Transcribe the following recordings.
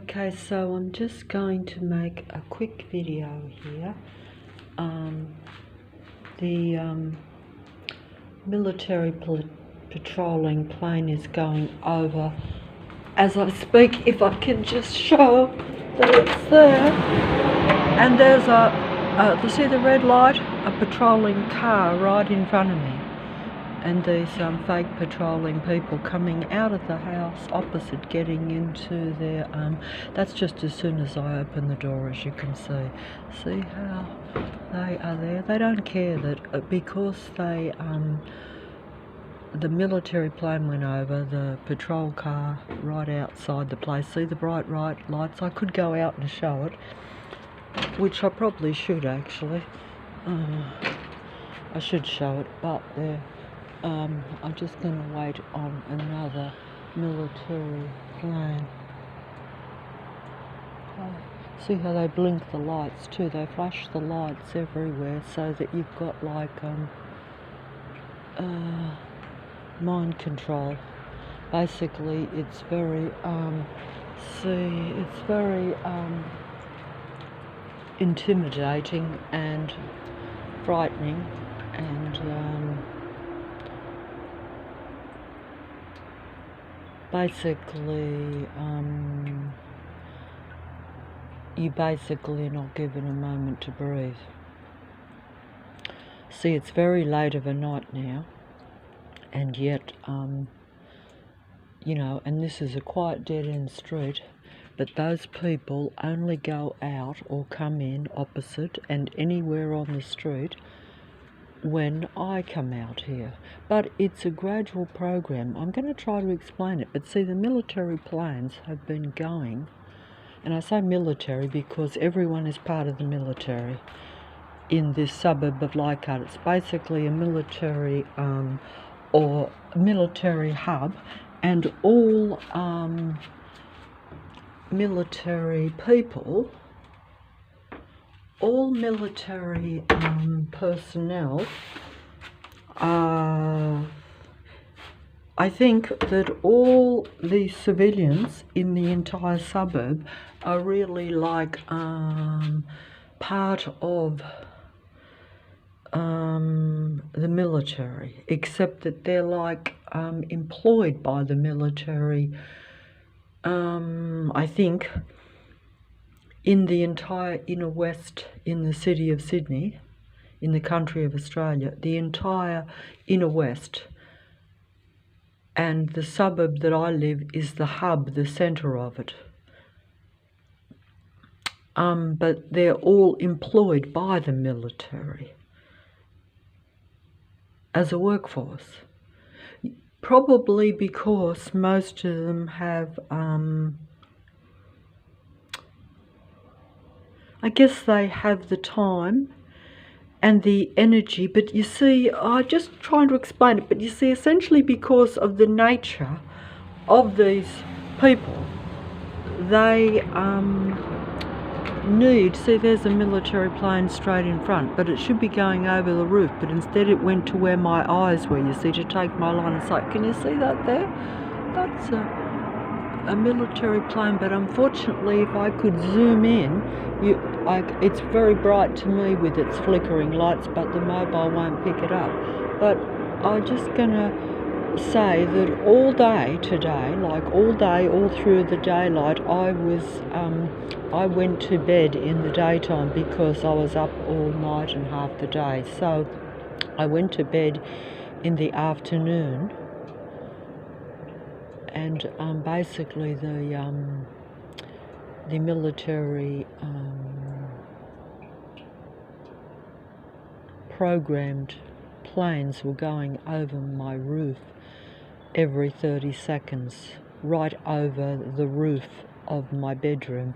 Okay, so I'm just going to make a quick video here. The military patrolling plane is going over as I speak. If I can just show that it's there. And there's you see the red light? A patrolling car right in front of me. And these fake patrolling people coming out of the house opposite, getting into their, that's just as soon as I open the door, as you can see. See how they are there? They don't care that because they, the military plane went over, the patrol car right outside the place. See the bright lights? I could go out and show it, which I probably should actually. I should show it, but there. I'm just going to wait on another military plane. See how they blink the lights too? They flash the lights everywhere so that you've got like mind control. Basically, it's very it's very intimidating and frightening, and basically, you basically are not given a moment to breathe. See, it's very late of a night now, and yet, you know, and this is a quiet dead-end street, but those people only go out or come in opposite and anywhere on the street when I come out here. But it's a gradual program. I'm going to try to explain it, but see, the military planes have been going, and I say military because everyone is part of the military in this suburb of Leichhardt. It's basically a military or military hub, and all military people, all military personnel, I think that all the civilians in the entire suburb are really like part of the military, except that they're like employed by the military, I think, in the entire inner west, in the city of Sydney, in the country of Australia, the entire inner west, and the suburb that I live is the hub, the centre of it. But they're all employed by the military as a workforce, probably because most of them have, I guess they have the time and the energy, but you see, I'm just trying to explain it, but you see, essentially because of the nature of these people, they need, see, there's a military plane straight in front, but it should be going over the roof, but instead it went to where my eyes were, you see, to take my line of sight. Can you see that there? That's a military plane, but unfortunately, if I could zoom in, it's very bright to me with its flickering lights, but the mobile won't pick it up. But I'm just gonna say that all day today, like all day, all through the daylight, I went to bed in the daytime because I was up all night and half the day. So I went to bed in the afternoon, and basically the military programmed planes were going over my roof every 30 seconds, right over the roof of my bedroom,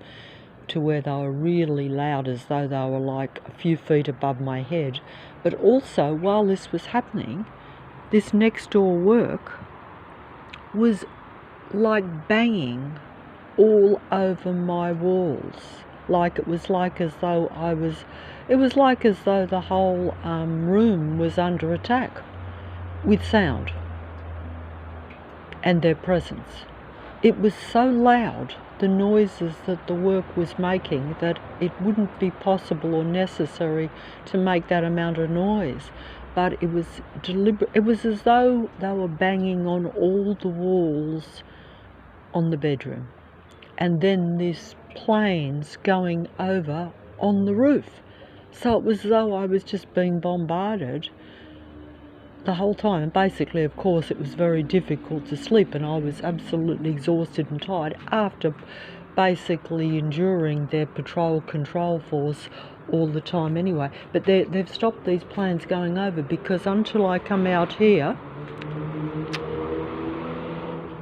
to where they were really loud, as though they were like a few feet above my head. But also, while this was happening, this next door work was like banging all over my walls. Like it was like as though it was like as though the whole room was under attack with sound and their presence. It was so loud the noises that the work was making, that it wouldn't be possible or necessary to make that amount of noise. But it was deliberate. It was as though they were banging on all the walls on the bedroom. And then these planes going over on the roof. So it was as though I was just being bombarded the whole time. And basically, of course, it was very difficult to sleep, and I was absolutely exhausted and tired after basically enduring their patrol control force all the time anyway. But they've stopped these planes going over, because until I come out here,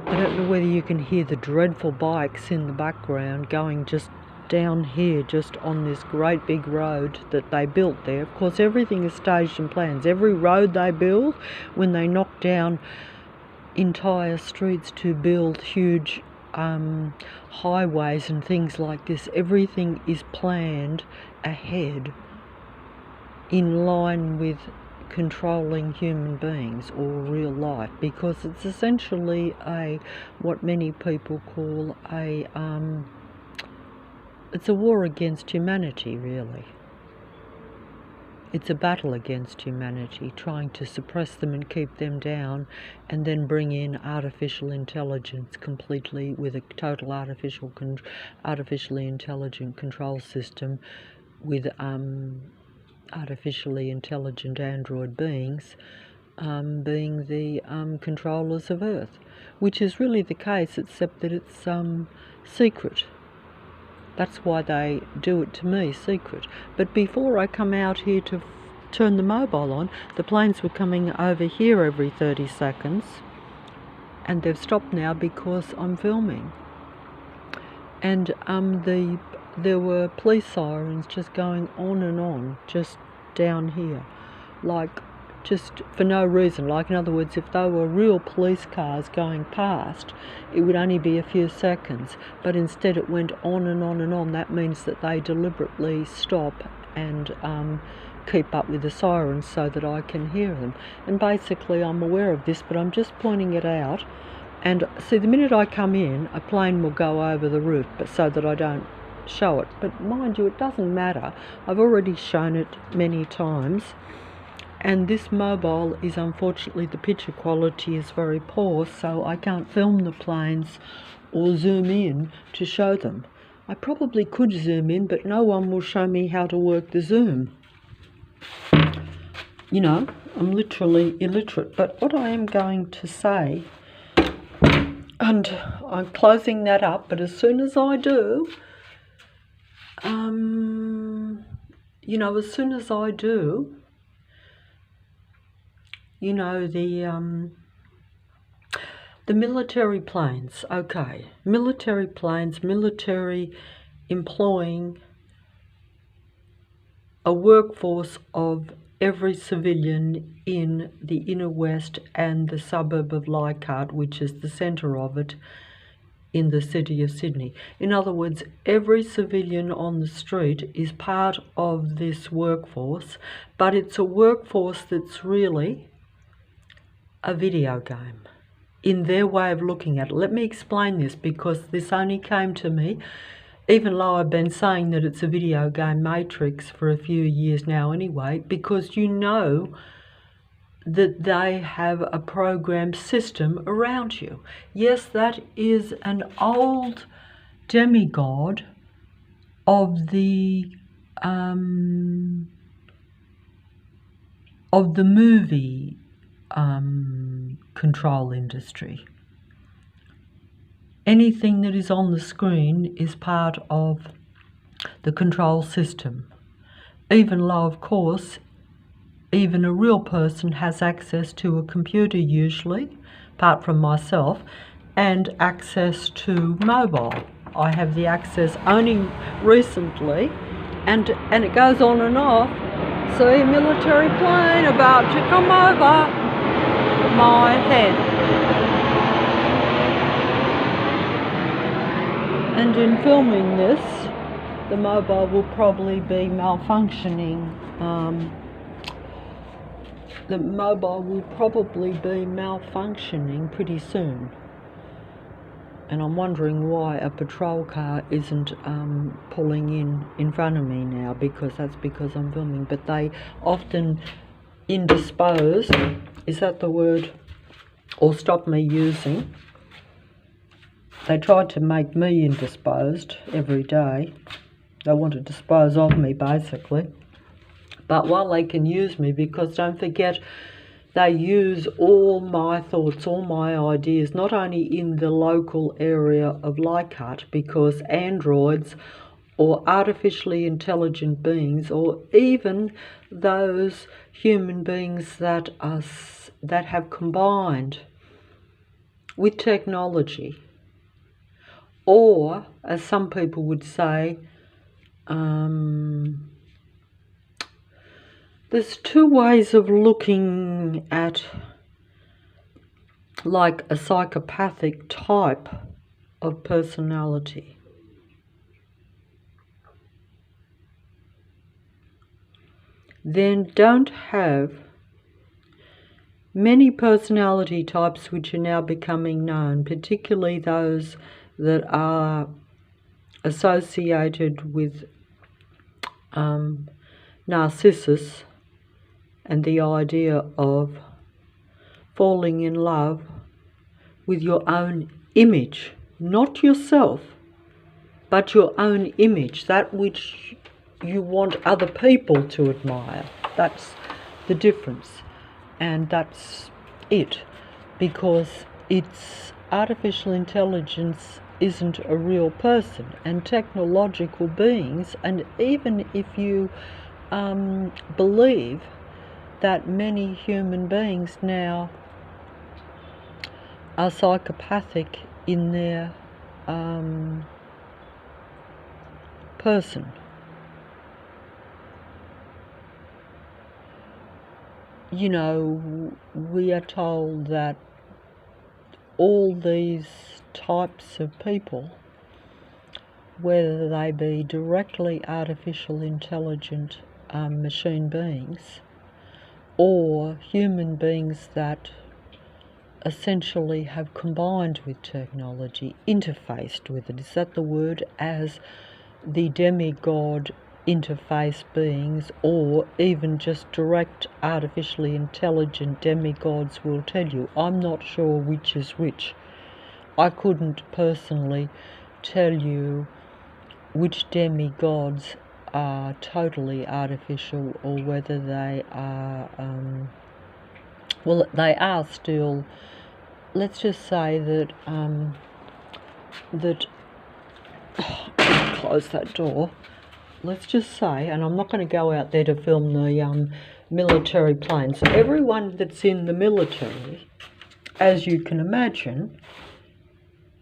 I don't know whether you can hear the dreadful bikes in the background going just down here, just on this great big road that they built there. Of course, everything is staged in plans. Every road they build, when they knock down entire streets to build huge highways and things like this, everything is planned ahead in line with controlling human beings or real life, because it's essentially what many people call it's a war against humanity, really. It's a battle against humanity, trying to suppress them and keep them down, and then bring in artificial intelligence completely, with a total artificially intelligent control system with artificially intelligent android beings being the controllers of Earth, which is really the case, except that it's secret. That's why they do it to me, secret. But before I come out here to turn the mobile on, the planes were coming over here every 30 seconds, and they've stopped now because I'm filming. And there were police sirens just going on and on, just down here, like just for no reason. Like, in other words, if they were real police cars going past, it would only be a few seconds, but instead it went on and on and on. That means that they deliberately stop and keep up with the sirens so that I can hear them. And basically I'm aware of this, but I'm just pointing it out. And see, the minute I come in, a plane will go over the roof, but so that I don't show it. But mind you, it doesn't matter. I've already shown it many times. And this mobile is, unfortunately, the picture quality is very poor, so I can't film the planes or zoom in to show them. I probably could zoom in, but no one will show me how to work the zoom. You know, I'm literally illiterate. But what I am going to say, and I'm closing that up, but as soon as I do, you know, as soon as I do, you know, the military planes, okay, military planes, military employing a workforce of every civilian in the inner west and the suburb of Leichhardt, which is the centre of it, in the city of Sydney. In other words, every civilian on the street is part of this workforce, but it's a workforce that's really a video game in their way of looking at it. Let me explain this, because this only came to me, even though I've been saying that it's a video game matrix for a few years now anyway, because you know that they have a program system around you. Yes, that is an old demigod of the movie control industry. Anything that is on the screen is part of the control system, even though, of course, even a real person has access to a computer usually, apart from myself, and access to mobile. I have the access only recently, and it goes on and off. See, a military plane about to come over my head. And in filming this, the mobile will probably be malfunctioning. The mobile will probably be malfunctioning pretty soon. and I'm wondering why a patrol car isn't pulling in front of me now, because that's because I'm filming. But they often indispose, is that the word, or stop me using. They try to make me indisposed every day. They want to dispose of me, basically. But while they can use me, because don't forget, they use all my thoughts, all my ideas, not only in the local area of Leichhardt, because androids or artificially intelligent beings, or even those human beings that have combined with technology, or as some people would say, there's two ways of looking at like a psychopathic type of personality. Then don't have many personality types which are now becoming known, particularly those that are associated with Narcissus, and the idea of falling in love with your own image, not yourself, but your own image, that which you want other people to admire. That's the difference, and that's it, because it's artificial intelligence isn't a real person, and technological beings, and even if you believe that many human beings now are psychopathic in their person. You know, we are told that all these types of people, whether they be directly artificial intelligent machine beings, or human beings that essentially have combined with technology, interfaced with it, is that the word, as the demigod interface beings, or even just direct artificially intelligent demigods will tell you. I'm not sure which is which. I couldn't personally tell you which demigods are totally artificial, or whether they are, well, they are still, let's just say that, close that door. Let's just say, and I'm not going to go out there to film the military planes. So everyone that's in the military, as you can imagine,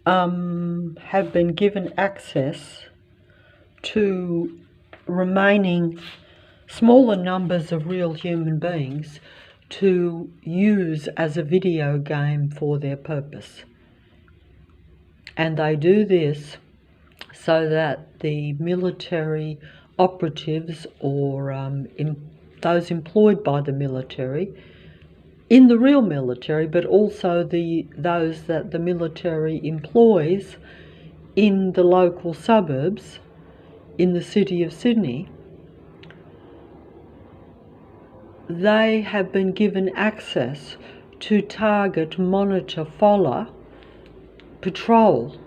have been given access to remaining smaller numbers of real human beings to use as a video game for their purpose. And they do this so that the military operatives, or those employed by the military, in the real military, but also those that the military employs in the local suburbs in the city of Sydney, they have been given access to target, monitor, follow, patrol,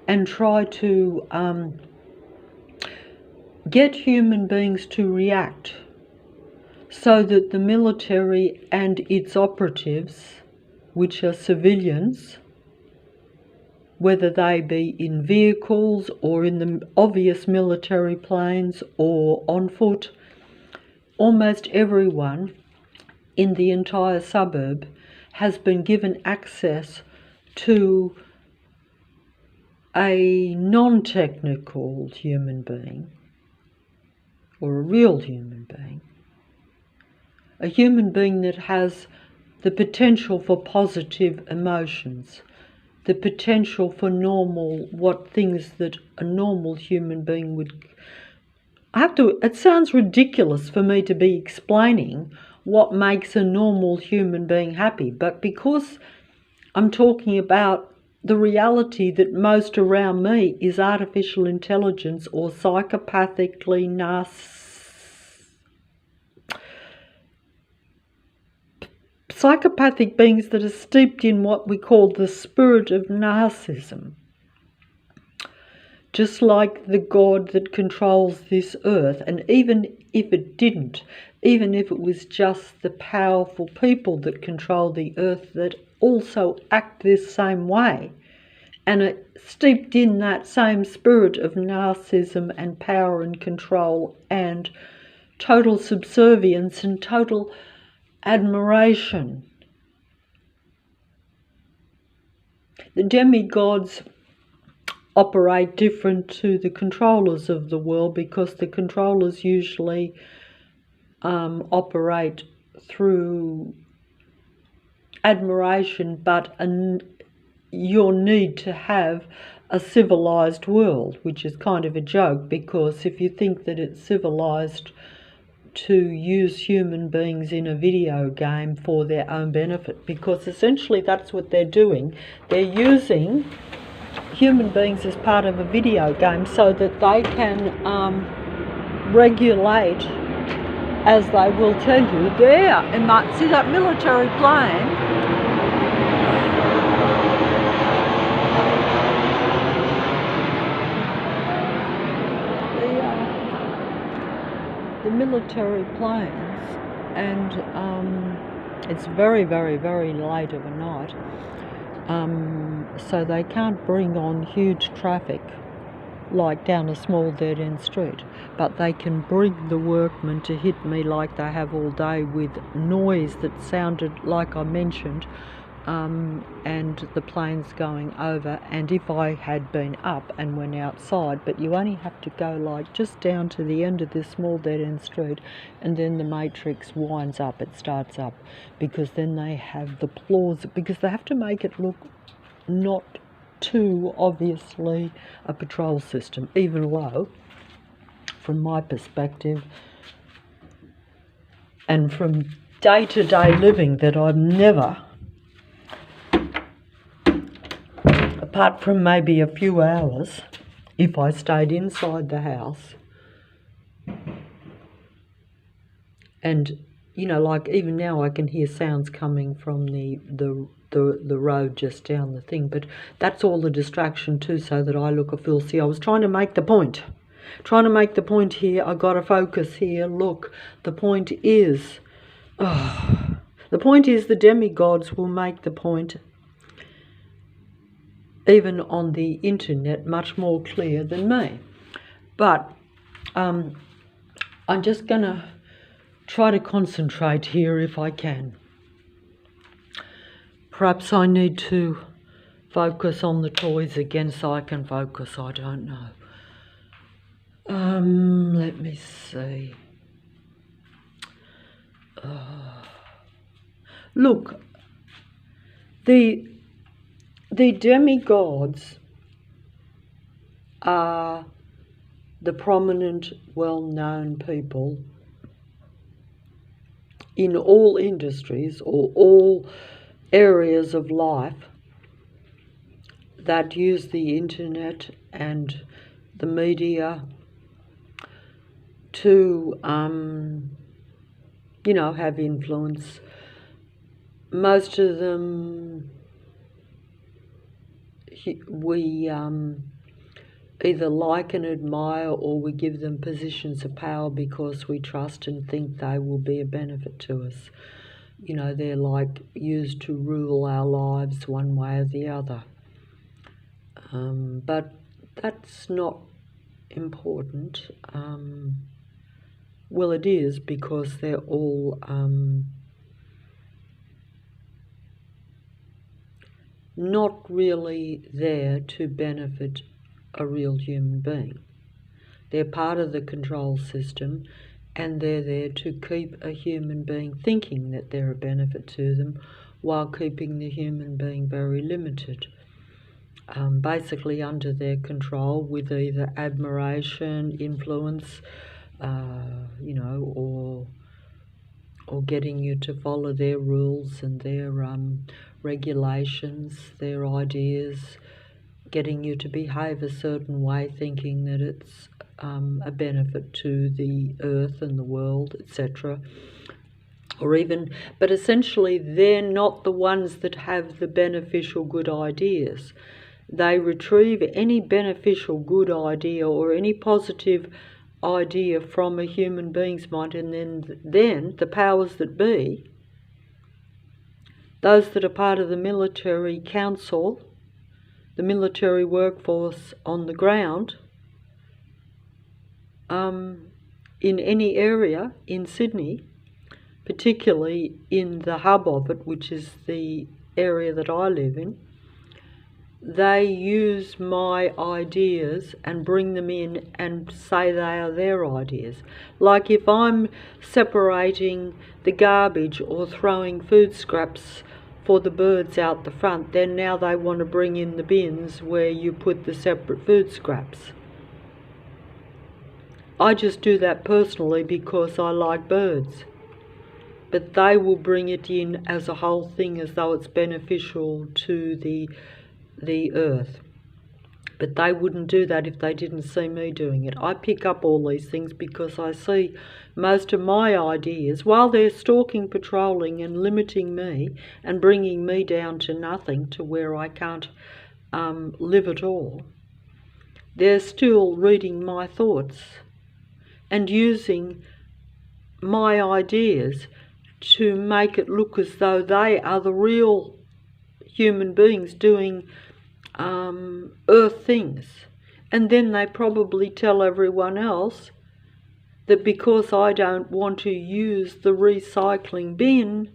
and try to get human beings to react, so that the military and its operatives, which are civilians, whether they be in vehicles or in the obvious military planes or on foot, almost everyone in the entire suburb has been given access to a non-technical human being, or a real human being, a human being that has the potential for positive emotions, the potential for normal, what things that a normal human being would... it sounds ridiculous for me to be explaining what makes a normal human being happy, but because I'm talking about the reality that most around me is artificial intelligence or psychopathically psychopathic beings that are steeped in what we call the spirit of narcissism. Just like the God that controls this earth, and even if it didn't, even if it was just the powerful people that control the earth that also act this same way, and are steeped in that same spirit of narcissism and power and control and total subservience and total admiration. The demigods operate different to the controllers of the world, because the controllers usually operate through admiration, but your need to have a civilized world, which is kind of a joke, because if you think that it's civilized to use human beings in a video game for their own benefit, because essentially that's what they're doing. They're using human beings as part of a video game so that they can regulate, as they will tell you, see that military plane? The military planes, and it's very, very, very late of a night. So they can't bring on huge traffic like down a small dead-end street, but they can bring the workmen to hit me like they have all day with noise that sounded like I mentioned, and the planes going over. And if I had been up and went outside, but you only have to go like just down to the end of this small dead-end street, and then the matrix winds up, it starts up, because then they have the because they have to make it look not too obviously a patrol system, even though from my perspective and from day-to-day living that I've never, apart from maybe a few hours if I stayed inside the house, and you know, like even now I can hear sounds coming from the road just down the thing, but that's all a distraction too, so that I look a fool. See, I was trying to make the point. Here. I got to focus here. Look, the point is, the demigods will make the point, even on the internet, much more clear than me. But I'm just going to try to concentrate here if I can. Perhaps I need to focus on the toys again so I can focus, I don't know. Let me see. Look, the demigods are the prominent, well-known people in all industries or all areas of life that use the internet and the media to, have influence. Most of them we either like and admire, or we give them positions of power because we trust and think they will be a benefit to us. You know, they're like used to rule our lives one way or the other. But that's not important. Well, it is, because they're all not really there to benefit a real human being. They're part of the control system, and they're there to keep a human being thinking that they're a benefit to them, while keeping the human being very limited, basically under their control, with either admiration, influence, or getting you to follow their rules and their regulations, their ideas, getting you to behave a certain way, thinking that it's a benefit to the earth and the world, etc. But essentially they're not the ones that have the beneficial good ideas. They retrieve any beneficial good idea or any positive idea from a human being's mind, and then the powers that be, those that are part of the military council, the military workforce on the ground, in any area in Sydney, particularly in the hub of it, which is the area that I live in, they use my ideas and bring them in and say they are their ideas. Like if I'm separating the garbage or throwing food scraps for the birds out the front, then now they want to bring in the bins where you put the separate food scraps. I just do that personally because I like birds. But they will bring it in as a whole thing, as though it's beneficial to the earth. But they wouldn't do that if they didn't see me doing it. I pick up all these things because I see most of my ideas, while they're stalking, patrolling and limiting me and bringing me down to nothing, to where I can't live at all, they're still reading my thoughts and using my ideas to make it look as though they are the real human beings doing earth things. And then they probably tell everyone else that because I don't want to use the recycling bin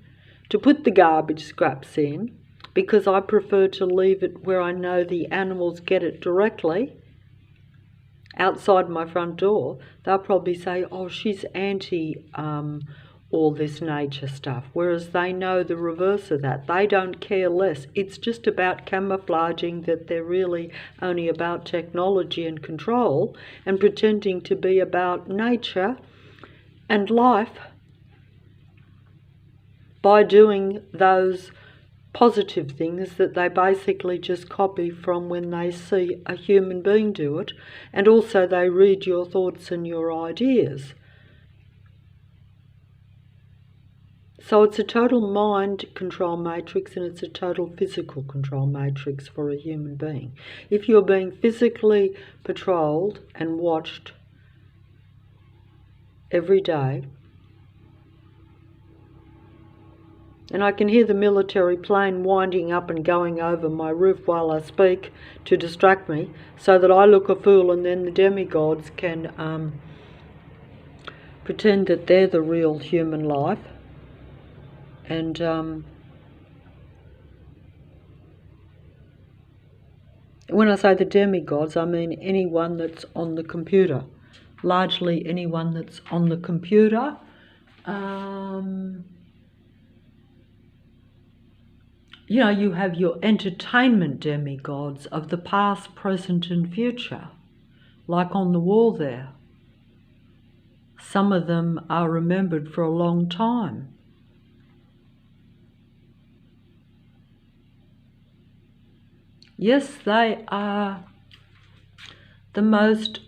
to put the garbage scraps in, because I prefer to leave it where I know the animals get it directly, outside my front door, they'll probably say, oh, she's anti all this nature stuff, whereas they know the reverse of that. They don't care less. It's just about camouflaging that they're really only about technology and control, and pretending to be about nature and life by doing those positive things that they basically just copy from when they see a human being do it, and also they read your thoughts and your ideas. So it's a total mind control matrix, and it's a total physical control matrix for a human being. If you're being physically patrolled and watched every day, and I can hear the military plane winding up and going over my roof while I speak to distract me, so that I look a fool, and then the demigods can pretend that they're the real human life. And when I say the demigods, I mean anyone that's on the computer, largely anyone that's on the computer. You know, you have your entertainment demigods of the past, present and future, like on the wall there. Some of them are remembered for a long time. Yes, they are the most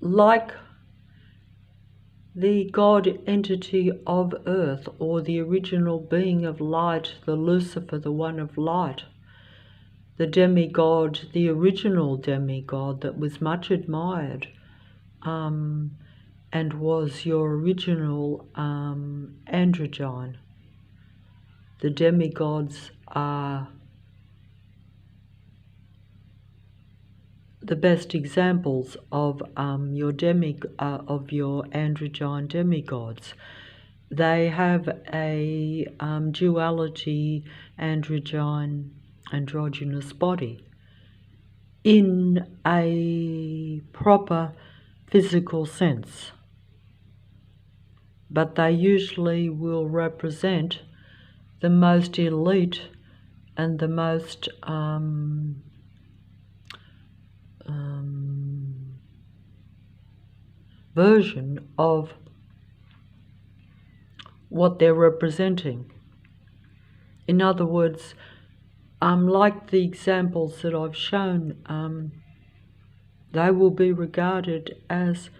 like the God entity of earth, or the original being of light, the Lucifer, the one of light, the demigod, the original demigod that was much admired, and was your original androgyne. The demigods are the best examples of your androgyne demigods. They have a duality androgynous body in a proper physical sense, but they usually will represent the most elite and the most version of what they're representing. In other words, like the examples that I've shown, they will be regarded as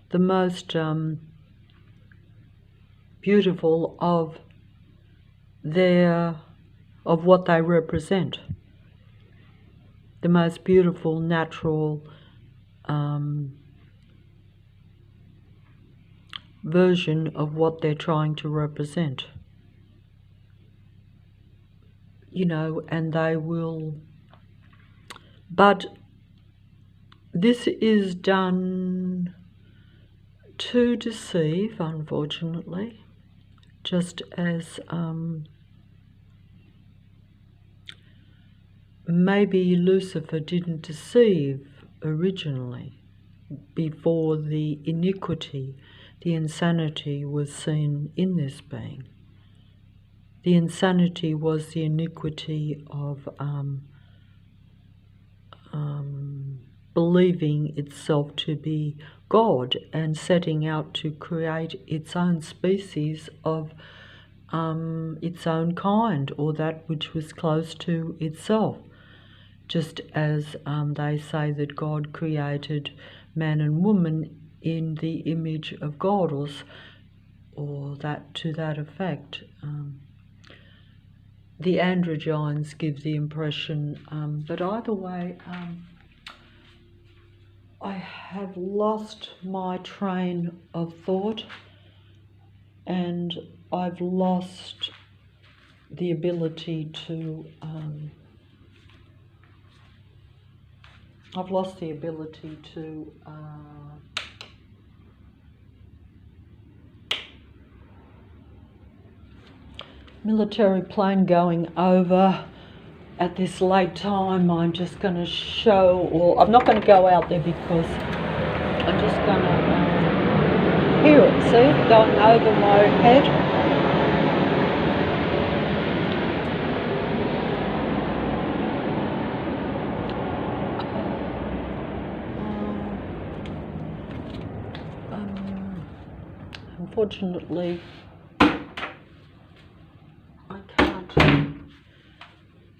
the most beautiful of what they represent, the most beautiful natural version of what they're trying to represent. And they will, but this is done to deceive, unfortunately, just as maybe Lucifer didn't deceive originally before the iniquity, the insanity was seen in this being. The insanity was the iniquity of believing itself to be God and setting out to create its own species of its own kind, or that which was close to itself. Just as they say that God created man and woman in the image of God, or that to that effect. The androgynes give the impression, but either way, I have lost my train of thought, and I've lost the ability to military plane going over at this late time. I'm just going to show, or I'm not going to go out there because I'm just going to hear it, see it going over my head. Unfortunately,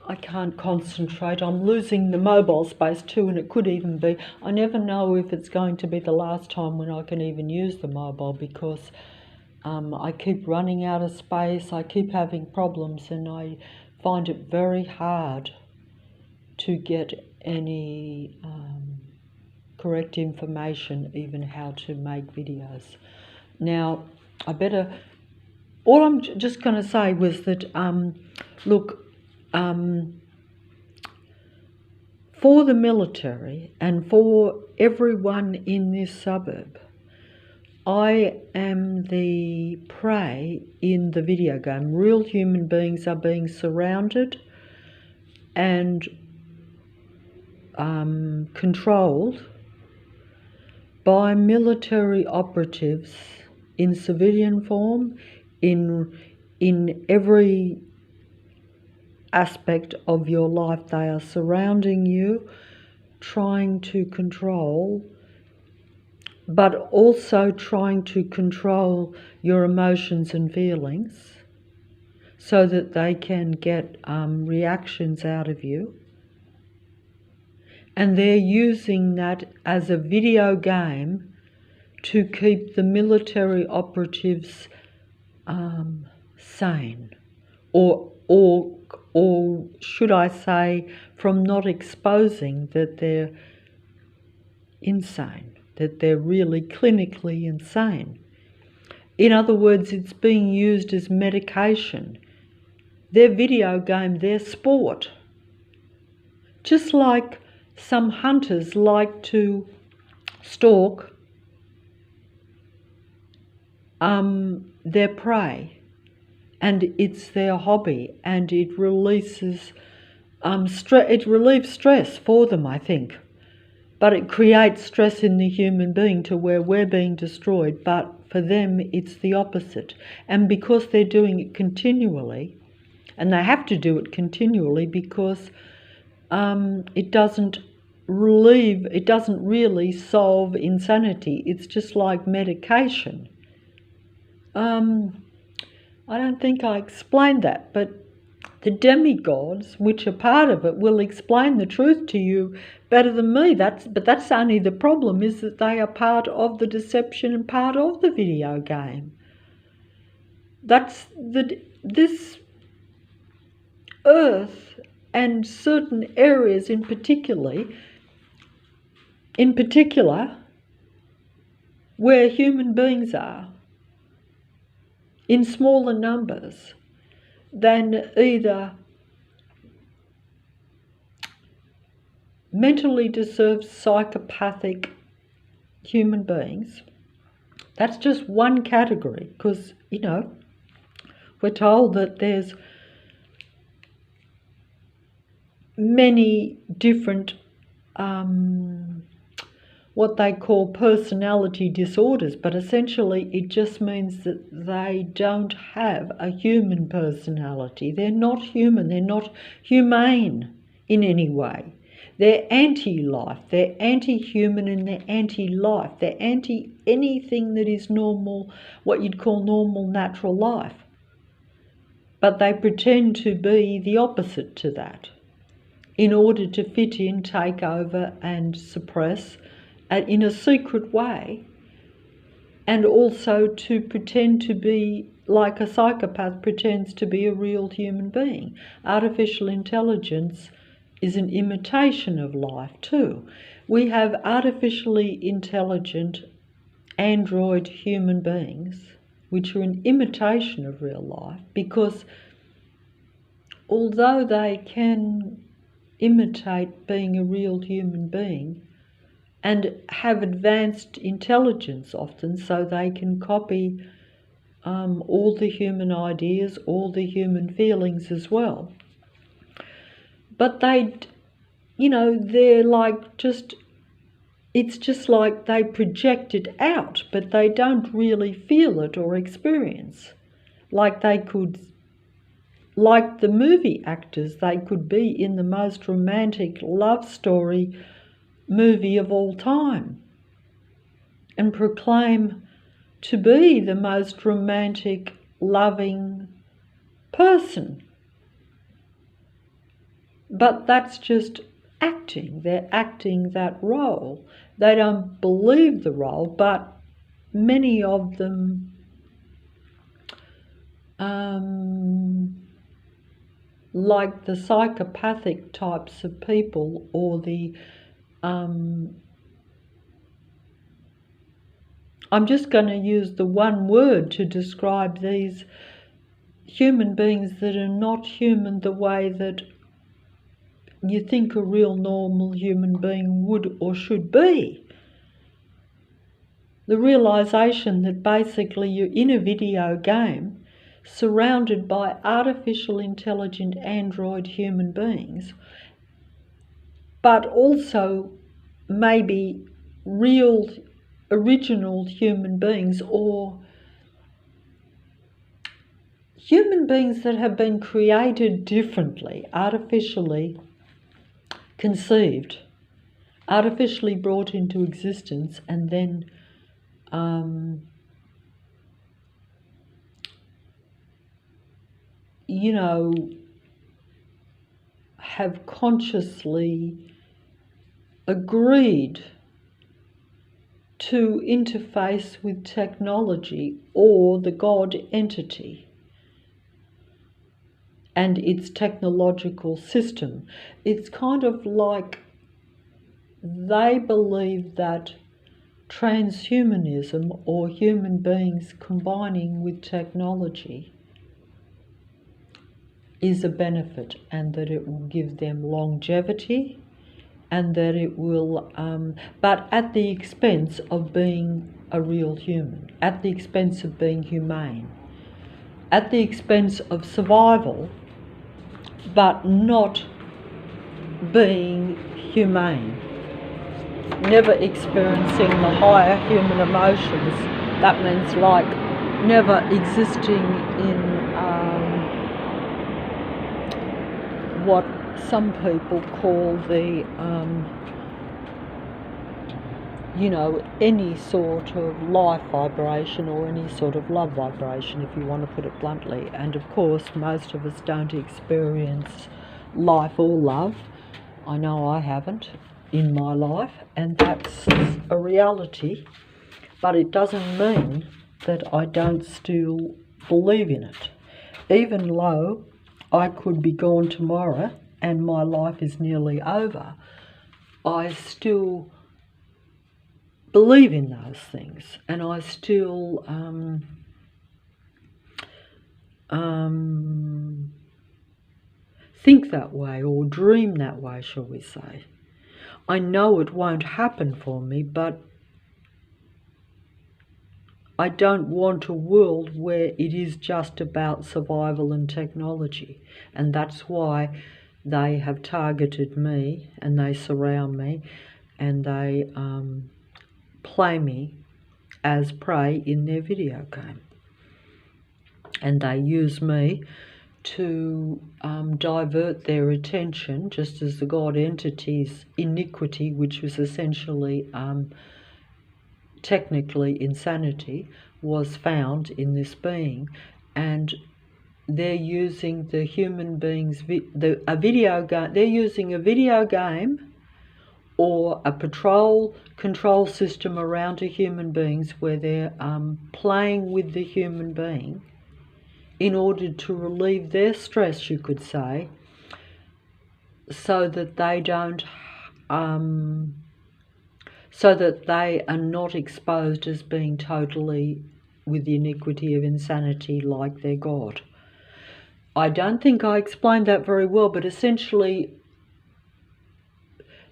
I can't concentrate. I'm losing the mobile space too, and it could even be, I never know if it's going to be the last time when I can even use the mobile, because I keep running out of space, I keep having problems, and I find it very hard to get any correct information, even how to make videos. Now, all I'm just going to say was that, look, for the military and for everyone in this suburb, I am the prey in the video game. Real human beings are being surrounded and controlled by military operatives in civilian form, in every aspect of your life. They are surrounding you, trying to control, but also trying to control your emotions and feelings so that they can get reactions out of you. And they're using that as a video game to keep the military operatives sane, or should I say, from not exposing that they're insane, that they're really clinically insane. In other words, it's being used as medication. Their video game, their sport. Just like some hunters like to stalk their prey, and it's their hobby, and it releases it relieves stress for them, I think, but it creates stress in the human being to where we're being destroyed. But for them it's the opposite, and because they're doing it continually, and they have to do it continually because it doesn't it doesn't really solve insanity. It's just like medication. I don't think I explained that, but the demigods, which are part of it, will explain the truth to you better than me. But that's only the problem, is that they are part of the deception and part of the video game. This earth and certain areas in particular, where human beings are, in smaller numbers than either mentally disturbed psychopathic human beings. That's just one category, because, we're told that there's many different what they call personality disorders, but essentially it just means that they don't have a human personality. They're not human, they're not humane in any way. They're anti-life, they're anti-human, and they're anti-life. They're anti anything that is normal, what you'd call normal, natural life. But they pretend to be the opposite to that in order to fit in, take over and suppress in a secret way, and also to pretend to be like a psychopath pretends to be a real human being. Artificial intelligence is an imitation of life too. We have artificially intelligent android human beings which are an imitation of real life, because although they can imitate being a real human being and have advanced intelligence often, so they can copy all the human ideas, all the human feelings as well. But they're like it's just like they project it out, but they don't really feel it or experience. Like the movie actors, they could be in the most romantic love story movie of all time and proclaim to be the most romantic, loving person. But that's just acting. They're acting that role. They don't believe the role, but many of them like the psychopathic types of people, or the I'm just going to use the one word to describe these human beings that are not human the way that you think a real normal human being would or should be. The realization that basically you're in a video game surrounded by artificial intelligent android human beings, but also maybe real original human beings, or human beings that have been created differently, artificially conceived, artificially brought into existence, and then have consciously agreed to interface with technology or the God entity and its technological system. It's kind of like they believe that transhumanism, or human beings combining with technology, is a benefit, and that it will give them longevity, and that it will, but at the expense of being a real human, at the expense of being humane, at the expense of survival, but not being humane, never experiencing the higher human emotions. That means like never existing in what some people call the you know, any sort of life vibration or any sort of love vibration, if you want to put it bluntly. And of course, most of us don't experience life or love. I know I haven't in my life, and that's a reality. But it doesn't mean that I don't still believe in it. Even though I could be gone tomorrow and my life is nearly over, I still believe in those things, and I still think that way, or dream that way, shall we say. I know it won't happen for me, but I don't want a world where it is just about survival and technology. And that's why they have targeted me, and they surround me, and they play me as prey in their video game. And they use me to divert their attention, just as the God entity's iniquity, which was essentially technically insanity, was found in this being, and they're using the human being's they're using a video game or a control system around a human beings, where they're playing with the human being in order to relieve their stress, you could say, so that they don't so that they are not exposed as being totally with the iniquity of insanity like their God. I don't think I explained that very well, but essentially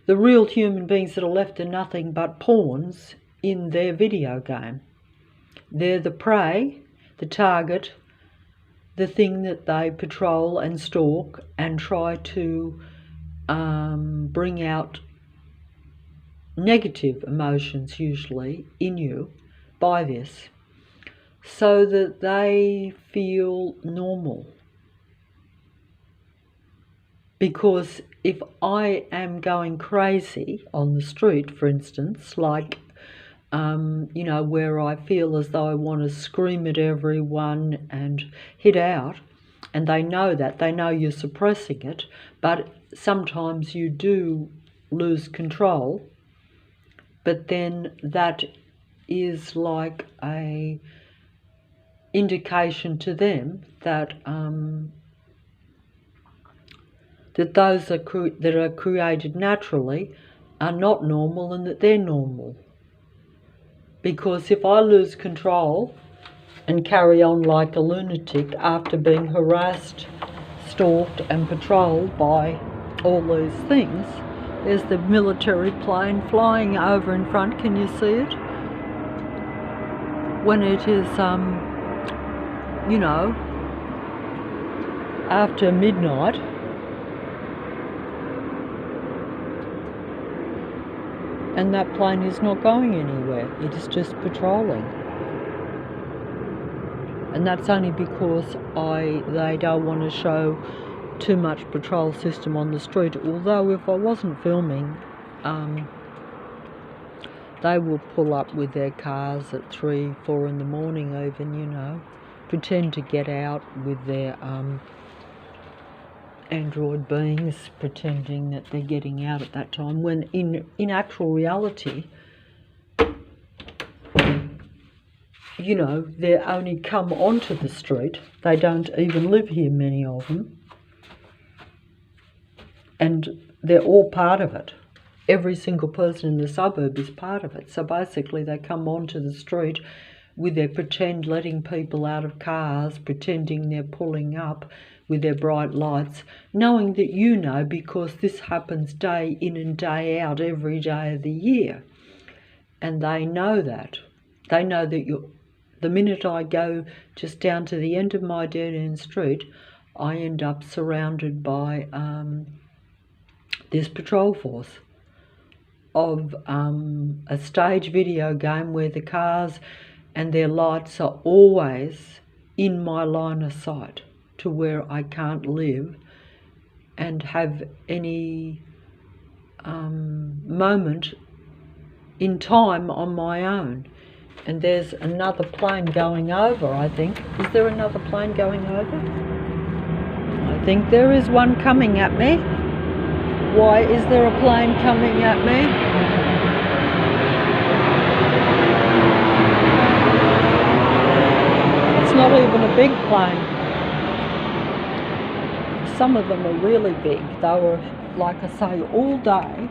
the real human beings that are left are nothing but pawns in their video game. They're the prey, the target, the thing that they patrol and stalk and try to bring out negative emotions, usually, in you by this, so that they feel normal. Because if I am going crazy on the street, for instance, like, you know, where I feel as though I want to scream at everyone and hit out, and they know that, they know you're suppressing it, but sometimes you do lose control, but then that is like a indication to them that that those that are created naturally are not normal, and that they're normal. Because if I lose control and carry on like a lunatic after being harassed, stalked and patrolled by all these things, there's the military plane flying over in front, can you see it? When it is, you know, after midnight, and that plane is not going anywhere, it is just patrolling. And that's only because they don't want to show too much patrol system on the street. Although if I wasn't filming, they will pull up with their cars at 3, 4 in the morning even, you know, pretend to get out with their android beings, pretending that they're getting out at that time, when in actual reality, you know, they only come onto the street. They don't even live here, many of them. And they're all part of it. Every single person in the suburb is part of it. So basically they come onto the street with their pretend letting people out of cars, pretending they're pulling up with their bright lights, knowing that you know, because this happens day in and day out, every day of the year. And they know that. They know that the minute I go just down to the end of my dead-end street, I end up surrounded by this patrol force of a stage video game where the cars and their lights are always in my line of sight, to where I can't live and have any moment in time on my own. And there's another plane going over, I think. Is there another plane going over? I think there is one coming at me. Why is there a plane coming at me? It's not even a big plane. Some of them are really big. They were, like I say, all day.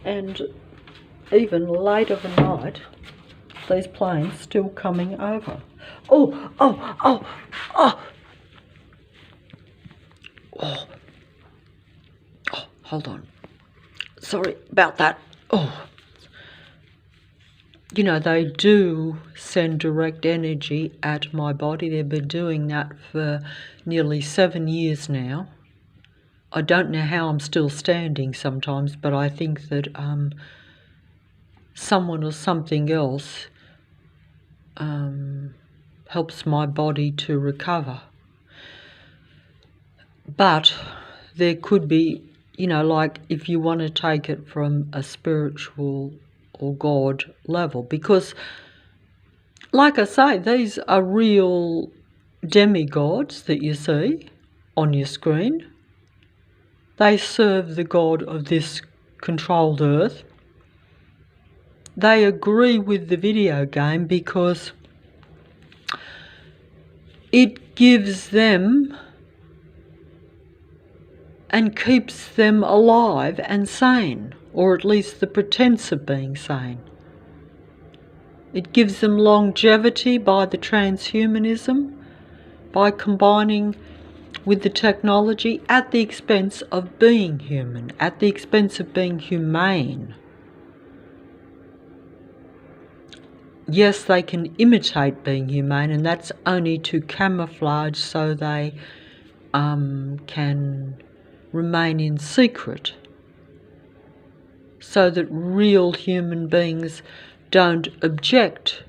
And even late of the night, these planes still coming over. Oh, oh, oh, oh. Oh, oh, hold on. Sorry about that. Oh. You know, they do send direct energy at my body. They've been doing that for nearly 7 years now. I don't know how I'm still standing sometimes, but I think that someone or something else helps my body to recover. But there could be, you know, like if you want to take it from a spiritual or God level, because like I say, these are real demigods that you see on your screen. They serve the God of this controlled earth. They agree with the video game because it gives them and keeps them alive and sane, or at least the pretense of being sane. It gives them longevity by the transhumanism, by combining with the technology at the expense of being human, at the expense of being humane. Yes, they can imitate being humane, and that's only to camouflage so they can remain in secret, so that real human beings don't object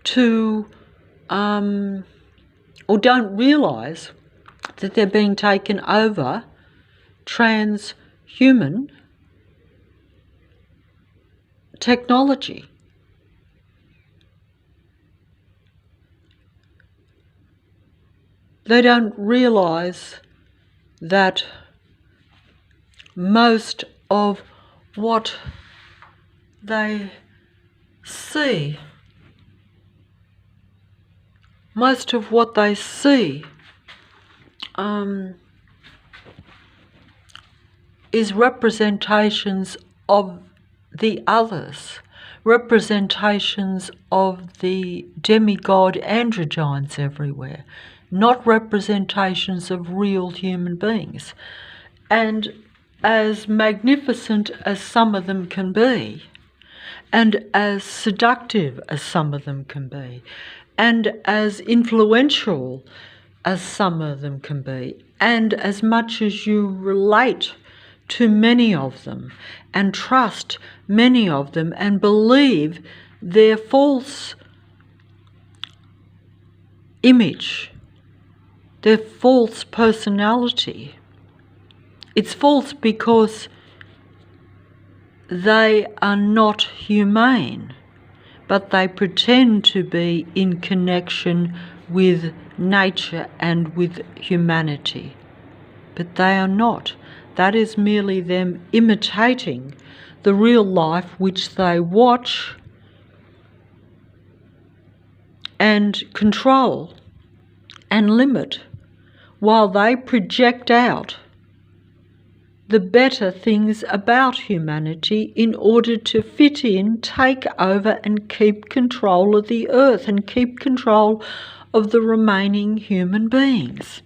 to or don't realise that they're being taken over transhuman technology. They don't realise that most of what they see, is representations of the others, representations of the demigod androgynes everywhere, not representations of real human beings. And as magnificent as some of them can be, and as seductive as some of them can be, and as influential as some of them can be, and as much as you relate to many of them and trust many of them and believe their false image, their false personality. It's false because they are not humane, but they pretend to be in connection with nature and with humanity. But they are not. That is merely them imitating the real life which they watch and control and limit, while they project out the better things about humanity in order to fit in, take over and keep control of the earth and keep control of the remaining human beings.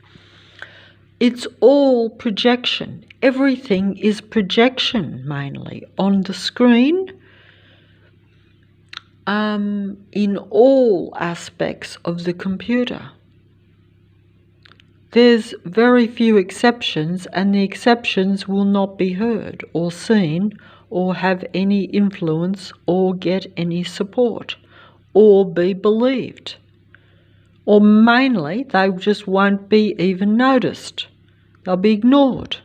It's all projection. Everything is projection mainly on the screen, in all aspects of the computer. There's very few exceptions, and the exceptions will not be heard or seen or have any influence or get any support or be believed. Or mainly, they just won't be even noticed. They'll be ignored.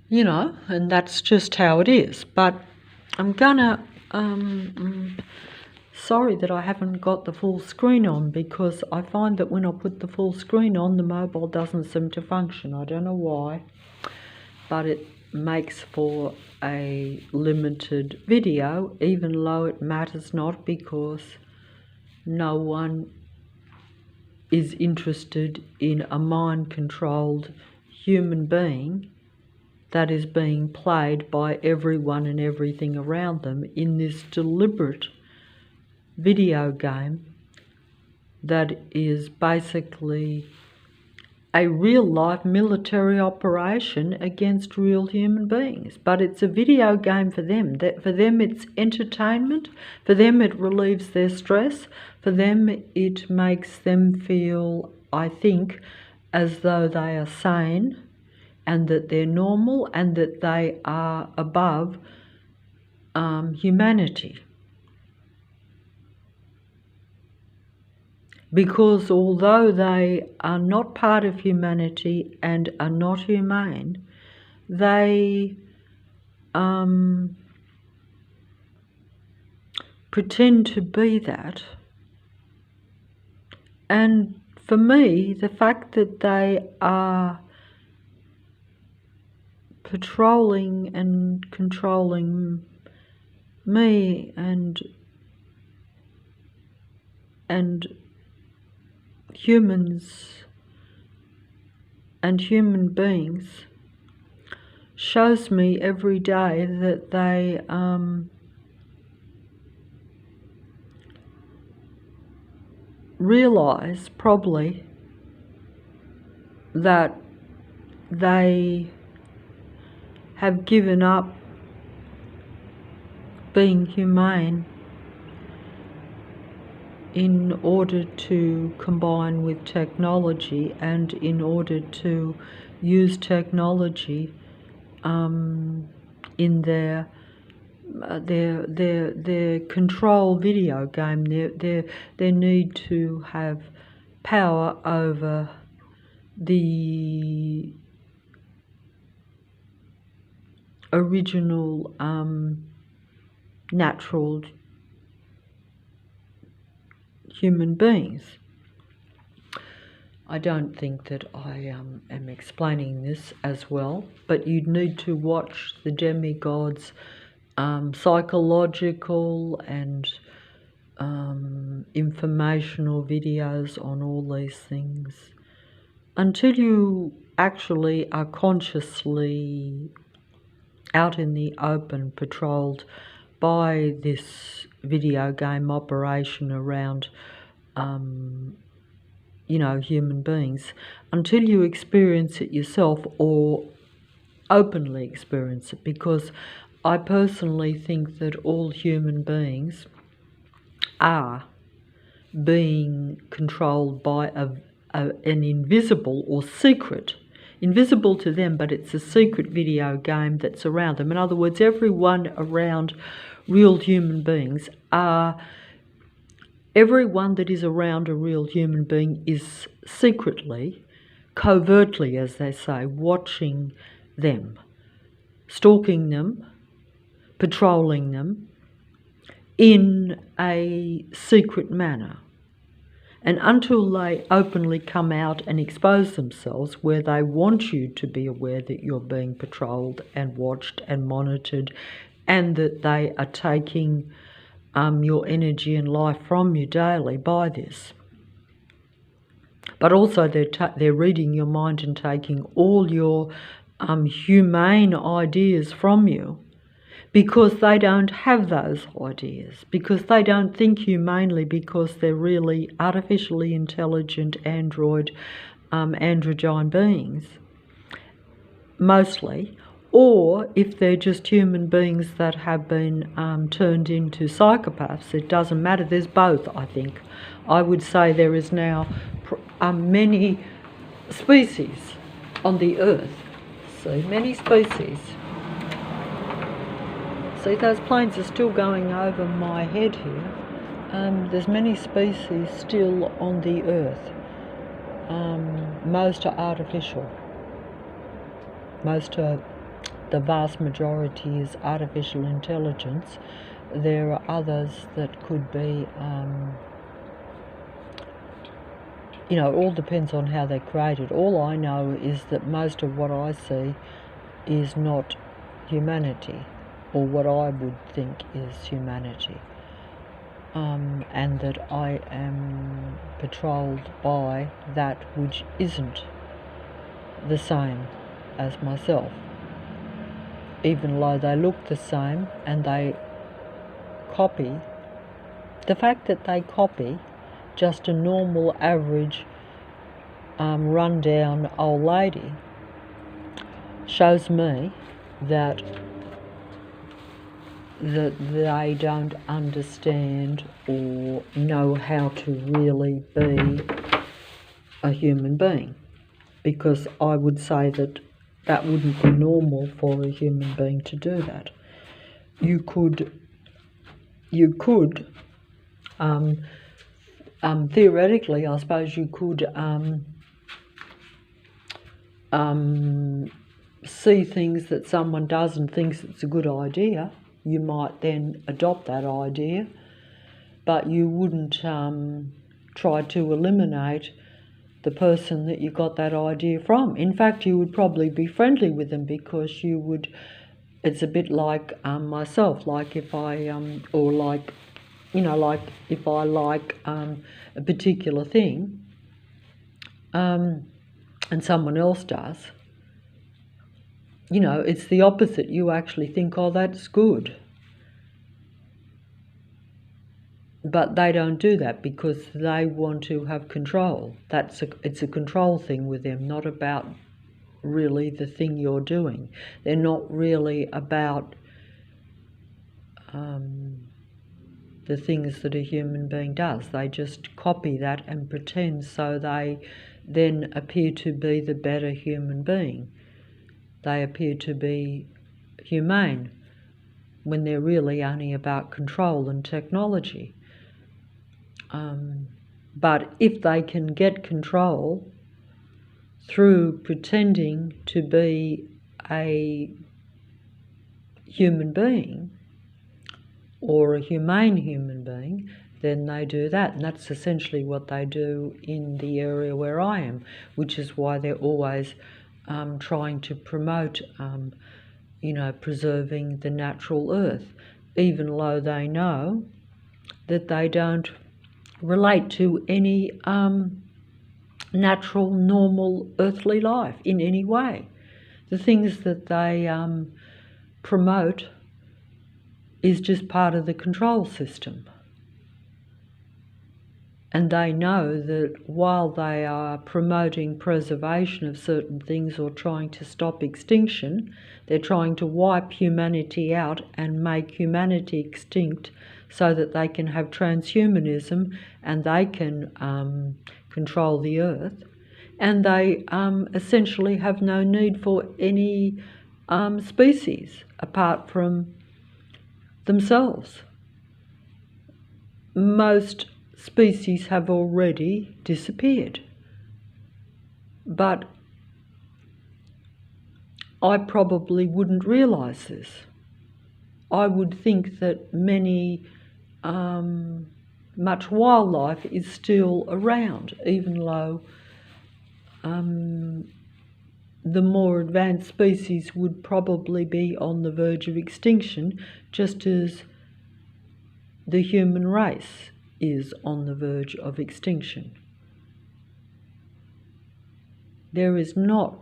you know, and that's just how it is. But I'm gonna, sorry that I haven't got the full screen on, because I find that when I put the full screen on, the mobile doesn't seem to function. I don't know why, but it makes for a limited video, even though it matters not, because no one is interested in a mind-controlled human being that is being played by everyone and everything around them in this deliberate video game that is basically a real-life military operation against real human beings. But it's a video game for them. That for them it's entertainment, for them it relieves their stress, for them it makes them feel, I think, as though they are sane and that they're normal and that they are above humanity. Because although they are not part of humanity and are not humane, they pretend to be that. And for me, the fact that they are patrolling and controlling me and humans and human beings shows me every day that they realize probably that they have given up being humane in order to combine with technology and in order to use technology in their control video game, their need to have power over the original natural human beings. I don't think that I am explaining this as well, but you'd need to watch the demigods' psychological and informational videos on all these things until you actually are consciously out in the open, patrolled by this video game operation around human beings, until you experience it yourself or openly experience it. Because I personally think that all human beings are being controlled by an invisible or secret, invisible to them, but it's a secret video game that's around them. In other words, everyone around real human beings everyone that is around a real human being is secretly, covertly, as they say, watching them, stalking them, patrolling them in a secret manner. And until they openly come out and expose themselves, where they want you to be aware that you're being patrolled and watched and monitored, and that they are taking your energy and life from you daily by this. But also they're reading your mind and taking all your humane ideas from you, because they don't have those ideas, because they don't think humanely, because they're really artificially intelligent androgyne beings, mostly. Or if they're just human beings that have been turned into psychopaths, it doesn't matter. There's both, I think. I would say there is now many species on the earth. See, many species. See, those planes are still going over my head here. There's many species still on the earth. Most are artificial. Most are the vast majority is artificial intelligence. There are others that could be, it all depends on how they're created. All I know is that most of what I see is not humanity, or what I would think is humanity. And that I am patrolled by that which isn't the same as myself, even though they look the same and they copy. The fact that they copy just a normal, average, rundown old lady shows me that they don't understand or know how to really be a human being, because I would say that that wouldn't be normal for a human being to do that. You could theoretically, I suppose you could see things that someone does and thinks it's a good idea. You might then adopt that idea, but you wouldn't try to eliminate the person that you got that idea from. In fact, you would probably be friendly with them, because you would. It's a bit like myself. Like if I like if I like a particular thing, and someone else does. It's the opposite. You actually think, oh, that's good. But they don't do that because they want to have control. It's a control thing with them, not about really the thing you're doing. They're not really about the things that a human being does. They just copy that and pretend, so they then appear to be the better human being. They appear to be humane when they're really only about control and technology. But if they can get control through pretending to be a human being or a humane human being, then they do that. And that's essentially what they do in the area where I am, which is why they're always trying to promote, preserving the natural earth, even though they know that they don't relate to any natural, normal, earthly life in any way. The things that they promote is just part of the control system. And they know that while they are promoting preservation of certain things or trying to stop extinction, they're trying to wipe humanity out and make humanity extinct so that they can have transhumanism and they can control the earth. And they essentially have no need for any species apart from themselves. Most species have already disappeared. But I probably wouldn't realise this. I would think that much wildlife is still around, even though the more advanced species would probably be on the verge of extinction, just as the human race is on the verge of extinction. There is not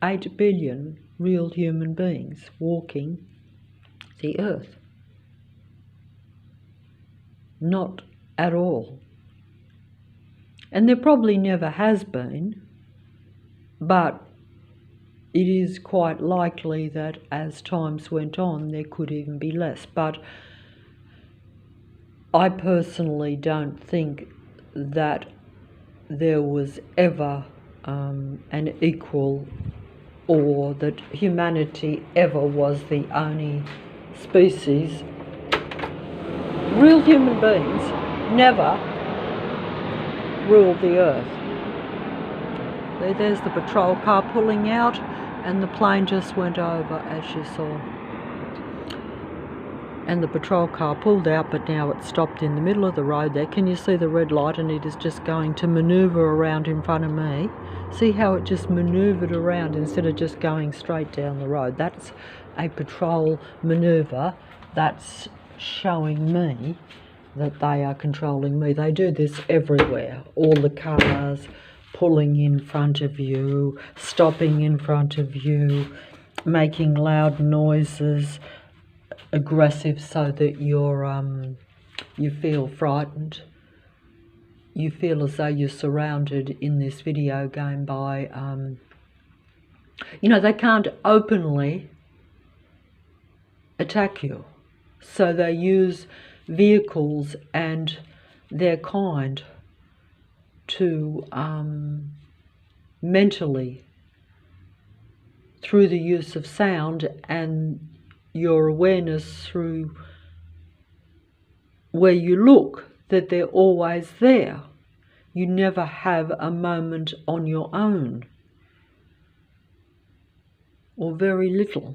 8 billion real human beings walking the earth. Not at all. And there probably never has been, but it is quite likely that as times went on there could even be less. But I personally don't think that there was ever an equal, or that humanity ever was the only species. Real human beings never ruled the earth. There's the patrol car pulling out. and the plane just went over, as you saw. And the patrol car pulled out, but now it's stopped in the middle of the road there. Can you see the red light? And it is just going to manoeuvre around in front of me. See how it just manoeuvred around instead of just going straight down the road? That's a patrol manoeuvre. That's showing me that they are controlling me. They do this everywhere. All the cars pulling in front of you, stopping in front of you, making loud noises, aggressive so that you feel frightened. You feel as though you're surrounded in this video game by, they can't openly attack you. So they use vehicles and their kind to mentally, through the use of sound and your awareness through where you look, that they're always there. You never have a moment on your own, or very little.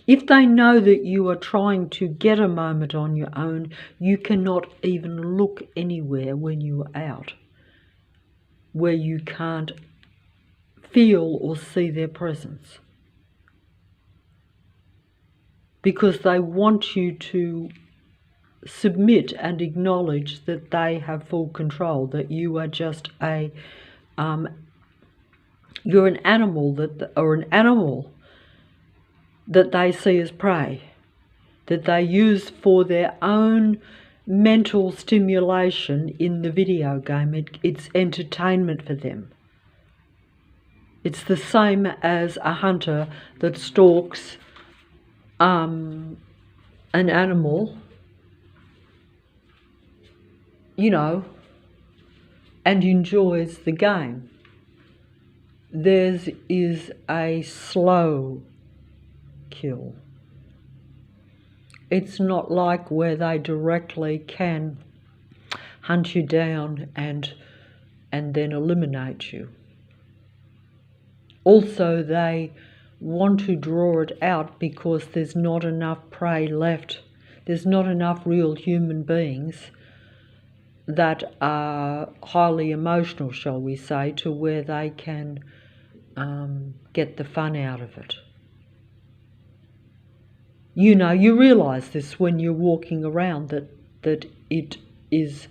If they know that you are trying to get a moment on your own, you cannot even look anywhere when you are out where you can't feel or see their presence. Because they want you to submit and acknowledge that they have full control, that you are just you're an animal that they see as prey, that they use for their own mental stimulation in the video game. It's entertainment for them. It's the same as a hunter that stalks an animal, and enjoys the game. Theirs is a slow kill. It's not like where they directly can hunt you down and then eliminate you. Also, they want to draw it out because there's not enough prey left. There's not enough real human beings that are highly emotional, shall we say, to where they can get the fun out of it. You realise this when you're walking around, that it is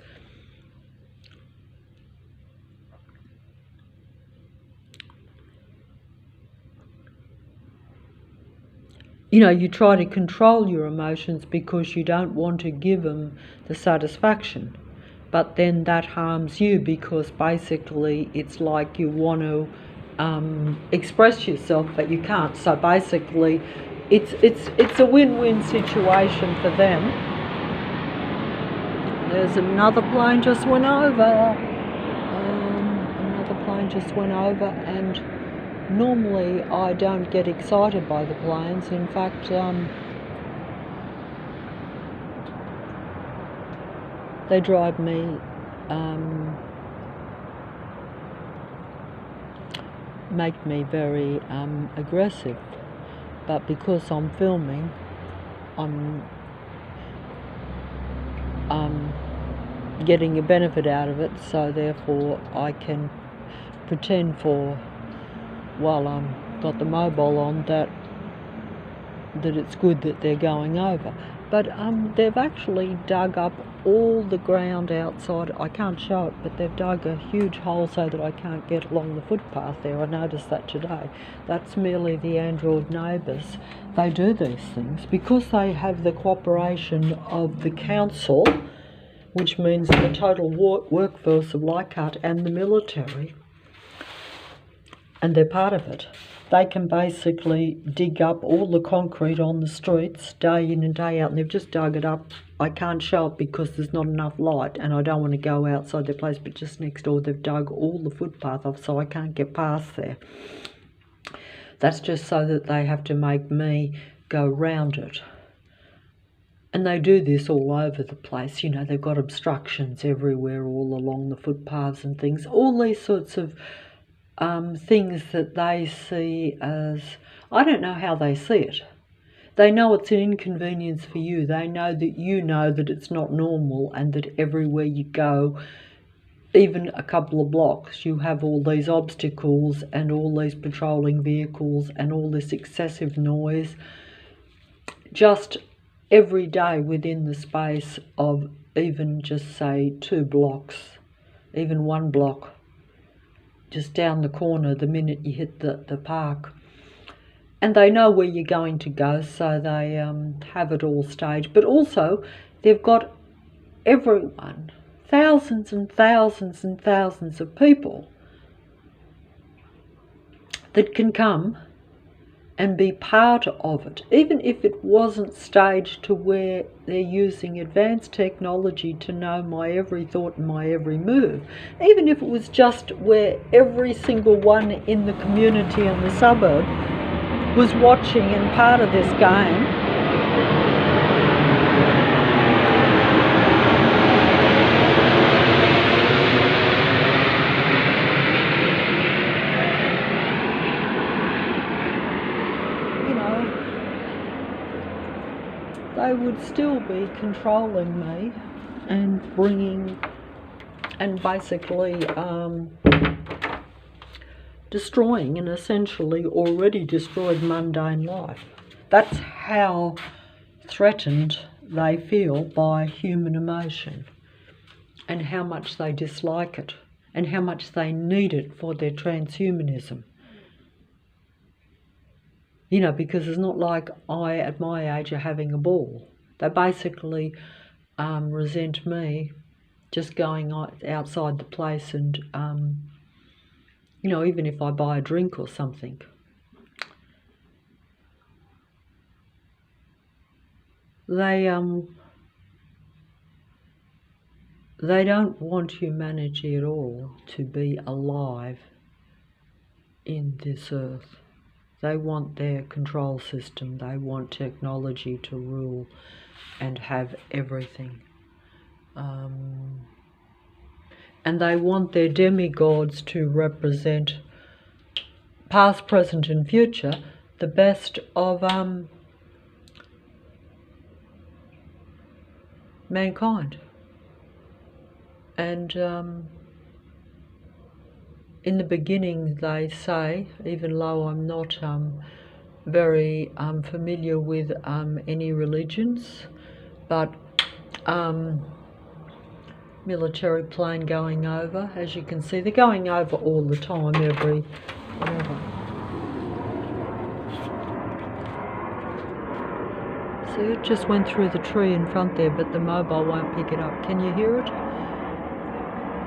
you try to control your emotions because you don't want to give them the satisfaction. But then that harms you, because basically it's like you want to express yourself, but you can't. So basically it's a win-win situation for them. There's another plane just went over. And normally I don't get excited by the planes. In fact, they drive me, make me very aggressive. But because I'm filming, I'm getting a benefit out of it, so therefore I can pretend while I'm got the mobile on that it's good that they're going over. But they've actually dug up all the ground outside. I can't show it, but they've dug a huge hole so that I can't get along the footpath there. I noticed that today. That's merely the Android neighbours. They do these things because they have the cooperation of the council, which means the total workforce of Leichhardt and the military, and they're part of it. They can basically dig up all the concrete on the streets day in and day out, and they've just dug it up. I can't show it because there's not enough light, and I don't want to go outside their place, but just next door they've dug all the footpath off, so I can't get past there. That's just so that they have to make me go round it. And they do this all over the place. They've got obstructions everywhere, all along the footpaths and things. All these sorts of things that they see as, I don't know how they see it. They know it's an inconvenience for you. They know that it's not normal, and that everywhere you go, even a couple of blocks, you have all these obstacles and all these patrolling vehicles and all this excessive noise. Just every day within the space of even just say 2 blocks, even 1 block, just down the corner the minute you hit the park. And they know where you're going to go, so they have it all staged. But also, they've got everyone, thousands and thousands and thousands of people that can come and be part of it, even if it wasn't staged to where they're using advanced technology to know my every thought and my every move. Even if it was just where every single one in the community and the suburb was watching and part of this game. They would still be controlling me and bringing and basically destroying an essentially already destroyed mundane life. That's how threatened they feel by human emotion, and how much they dislike it, and how much they need it for their transhumanism. Because it's not like I, at my age, are having a ball. They basically resent me just going outside the place and, even if I buy a drink or something. They don't want humanity at all to be alive in this earth. They want their control system. They want technology to rule and have everything. And they want their demigods to represent past, present and future, the best of mankind. And in the beginning, they say, even though I'm not very familiar with any religions, but military plane going over, as you can see, they're going over all the time, every whatever. See, it just went through the tree in front there, but the mobile won't pick it up. Can you hear it?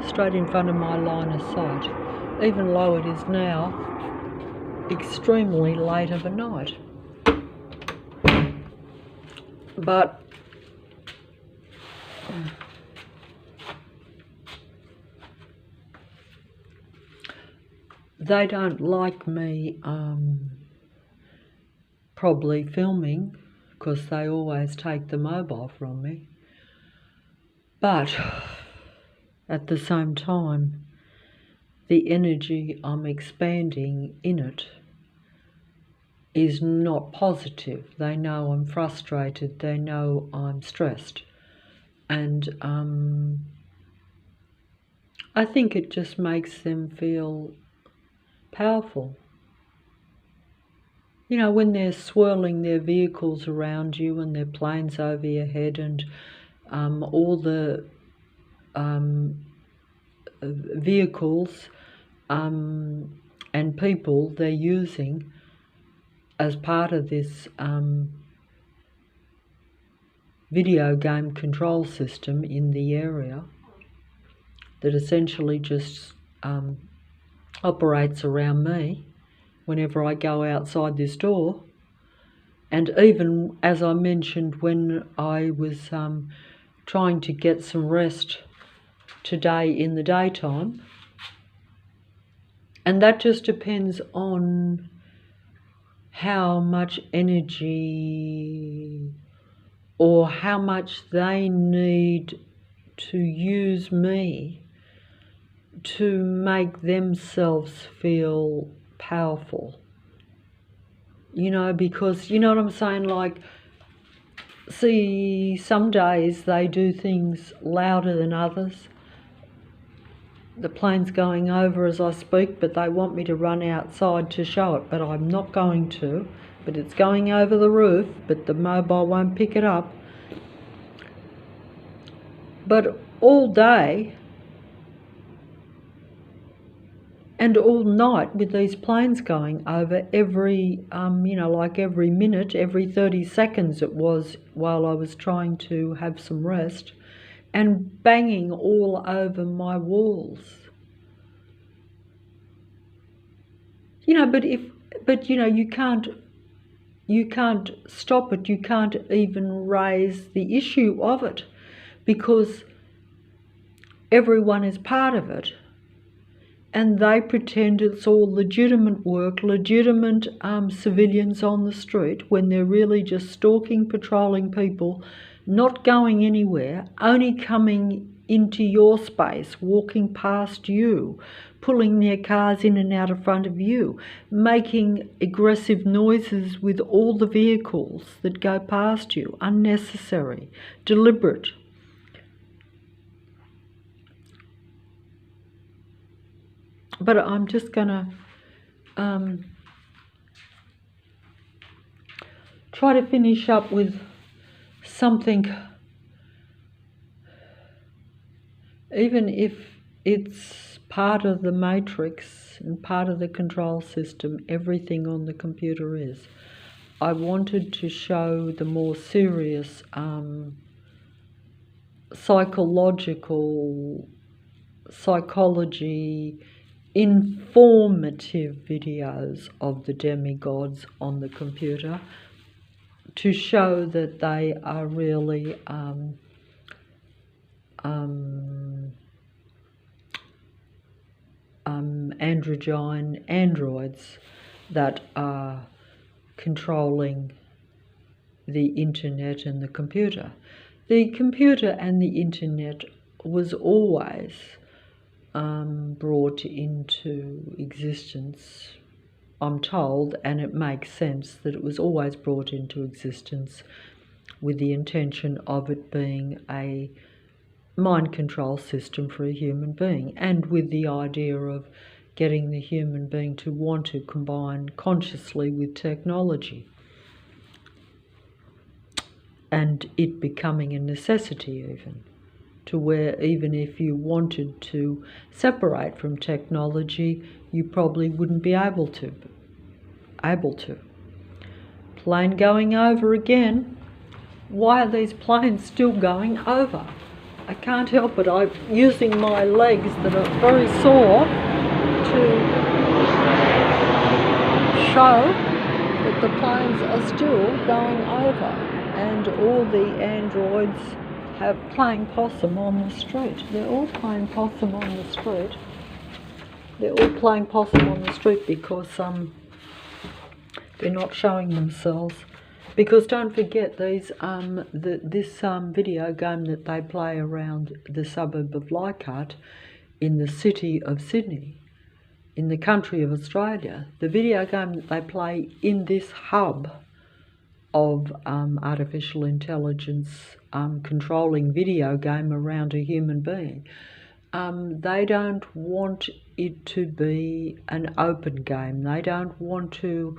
Straight in front of my line of sight. Even though it is now extremely late of a night. But they don't like me probably filming, because they always take the mobile from me. But at the same time, the energy I'm expanding in it is not positive. They know I'm frustrated. They know I'm stressed. And I think it just makes them feel powerful. When they're swirling their vehicles around you and their planes over your head, and all the vehicles and people they're using as part of this video game control system in the area that essentially just operates around me whenever I go outside this door. And even, as I mentioned, when I was trying to get some rest today in the daytime, and that just depends on how much energy or how much they need to use me to make themselves feel powerful. You know, because, you know what I'm saying, like, see, some days they do things louder than others. The plane's going over as I speak, but they want me to run outside to show it, but I'm not going to. But it's going over the roof, but the mobile won't pick it up. But all day and all night, with these planes going over every, you know, like every minute, every 30 seconds it was, while I was trying to have some rest, and banging all over my walls. You know, but you know, you can't stop it. You can't even raise the issue of it, because everyone is part of it. And they pretend it's all legitimate work, legitimate civilians on the street, when they're really just stalking, patrolling people, not going anywhere, only coming into your space, walking past you, pulling their cars in and out of front of you, making aggressive noises with all the vehicles that go past you, unnecessary, deliberate. But I'm just going to try to finish up with something, even if it's part of the matrix and part of the control system, everything on the computer is. I wanted to show the more serious psychology, informative videos of the demigods on the computer, to show that they are really androgyne androids that are controlling the internet and the computer. The computer and the internet was always brought into existence, I'm told, and it makes sense that it was always brought into existence with the intention of it being a mind control system for a human being, and with the idea of getting the human being to want to combine consciously with technology, and it becoming a necessity, even to where even if you wanted to separate from technology, you probably wouldn't be able to. Plane going over again. Why are these planes still going over? I can't help it. I'm using my legs that are very sore to show that the planes are still going over, and all the androids have playing possum on the street. They're all playing possum on the street. They're all playing possum on the street because they're not showing themselves. Because don't forget, these this video game that they play around the suburb of Leichhardt in the city of Sydney, in the country of Australia, the video game that they play in this hub of artificial intelligence controlling video game around a human being, they don't want it to be an open game. They don't want to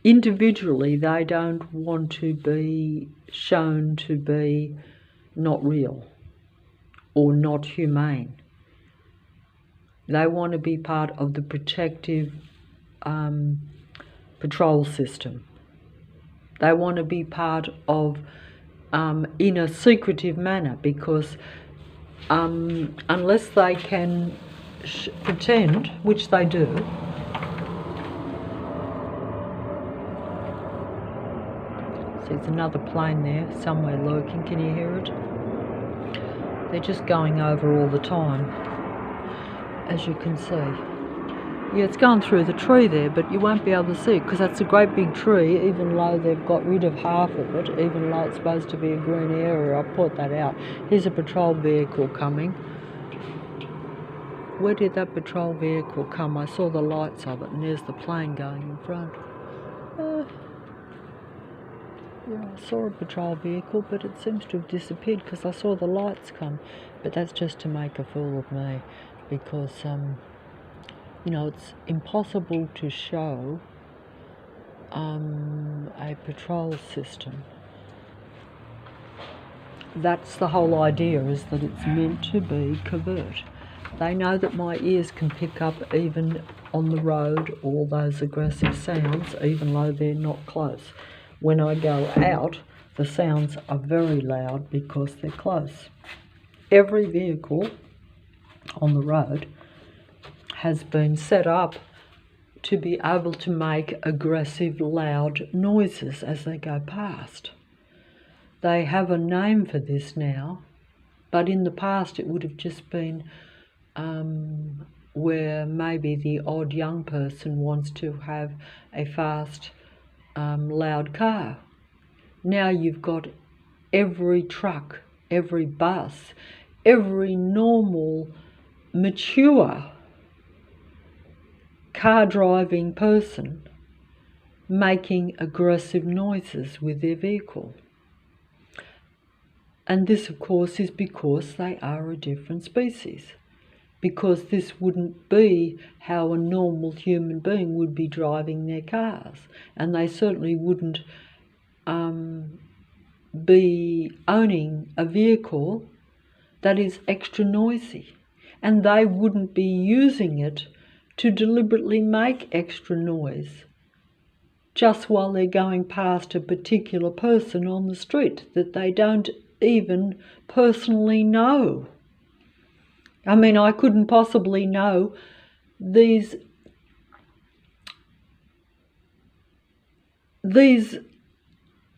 individually, they don't want to be shown to be not real or not humane. They want to be part of the protective patrol system. They want to be part of, in a secretive manner, because unless they can pretend, which they do, so there's another plane there, somewhere lurking, can you hear it? They're just going over all the time, as you can see. Yeah, it's gone through the tree there, but you won't be able to see it because that's a great big tree, even though they've got rid of half of it, even though it's supposed to be a green area. I'll point that out. Here's a patrol vehicle coming. Where did that patrol vehicle come? I saw the lights of it, and there's the plane going in front. Yeah, I saw a patrol vehicle, but it seems to have disappeared because I saw the lights come. But that's just to make a fool of me, because you know, it's impossible to show a patrol system. That's the whole idea, is that it's meant to be covert. They know that my ears can pick up, even on the road, all those aggressive sounds, even though they're not close. When I go out, the sounds are very loud because they're close. Every vehicle on the road has been set up to be able to make aggressive, loud noises as they go past. They have a name for this now, but in the past it would have just been where maybe the odd young person wants to have a fast, loud car. Now you've got every truck, every bus, every normal, mature car driving person making aggressive noises with their vehicle. And this, of course, is because they are a different species. Because this wouldn't be how a normal human being would be driving their cars. And they certainly wouldn't be owning a vehicle that is extra noisy. And they wouldn't be using it to deliberately make extra noise just while they're going past a particular person on the street that they don't even personally know. I mean, I couldn't possibly know these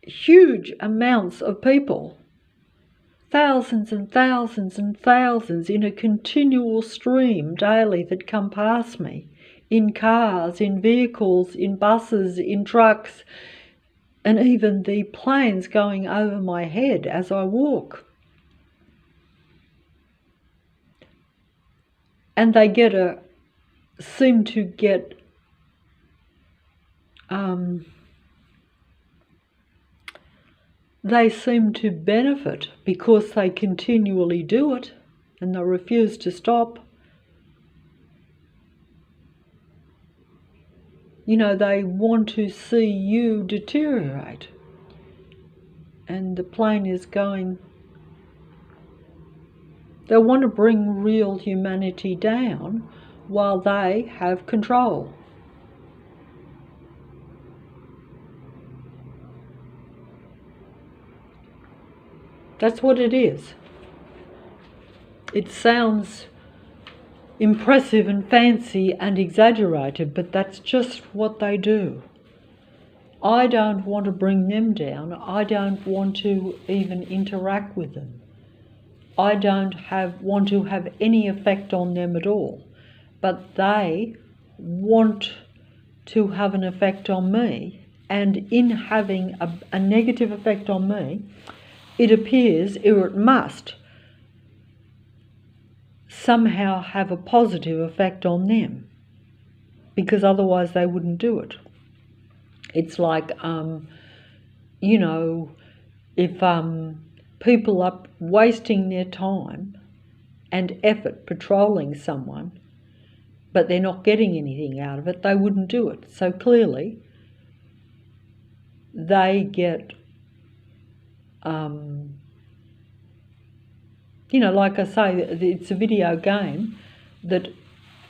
huge amounts of people, thousands and thousands and thousands in a continual stream daily that come past me, in cars, in vehicles, in buses, in trucks, and even the planes going over my head as I walk. And they seem to get they seem to benefit because they continually do it and they refuse to stop. You know, they want to see you deteriorate. And the plane is going. They want to bring real humanity down while they have control. That's what it is. It sounds impressive and fancy and exaggerated, but that's just what they do. I don't want to bring them down. I don't want to even interact with them. I don't want to have any effect on them at all. But they want to have an effect on me, and in having a negative effect on me, it appears, or it must, somehow have a positive effect on them, because otherwise they wouldn't do it. It's like, you know, if people are wasting their time and effort patrolling someone, but they're not getting anything out of it, they wouldn't do it. So clearly, they get, you know, like I say, it's a video game that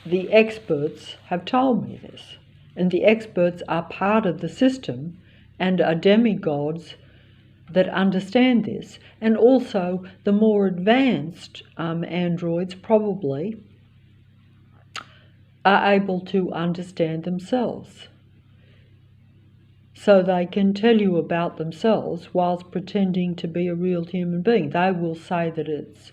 the experts have told me this. And the experts are part of the system and are demigods that understand this. And also the more advanced androids probably are able to understand themselves. So they can tell you about themselves whilst pretending to be a real human being. They will say that it's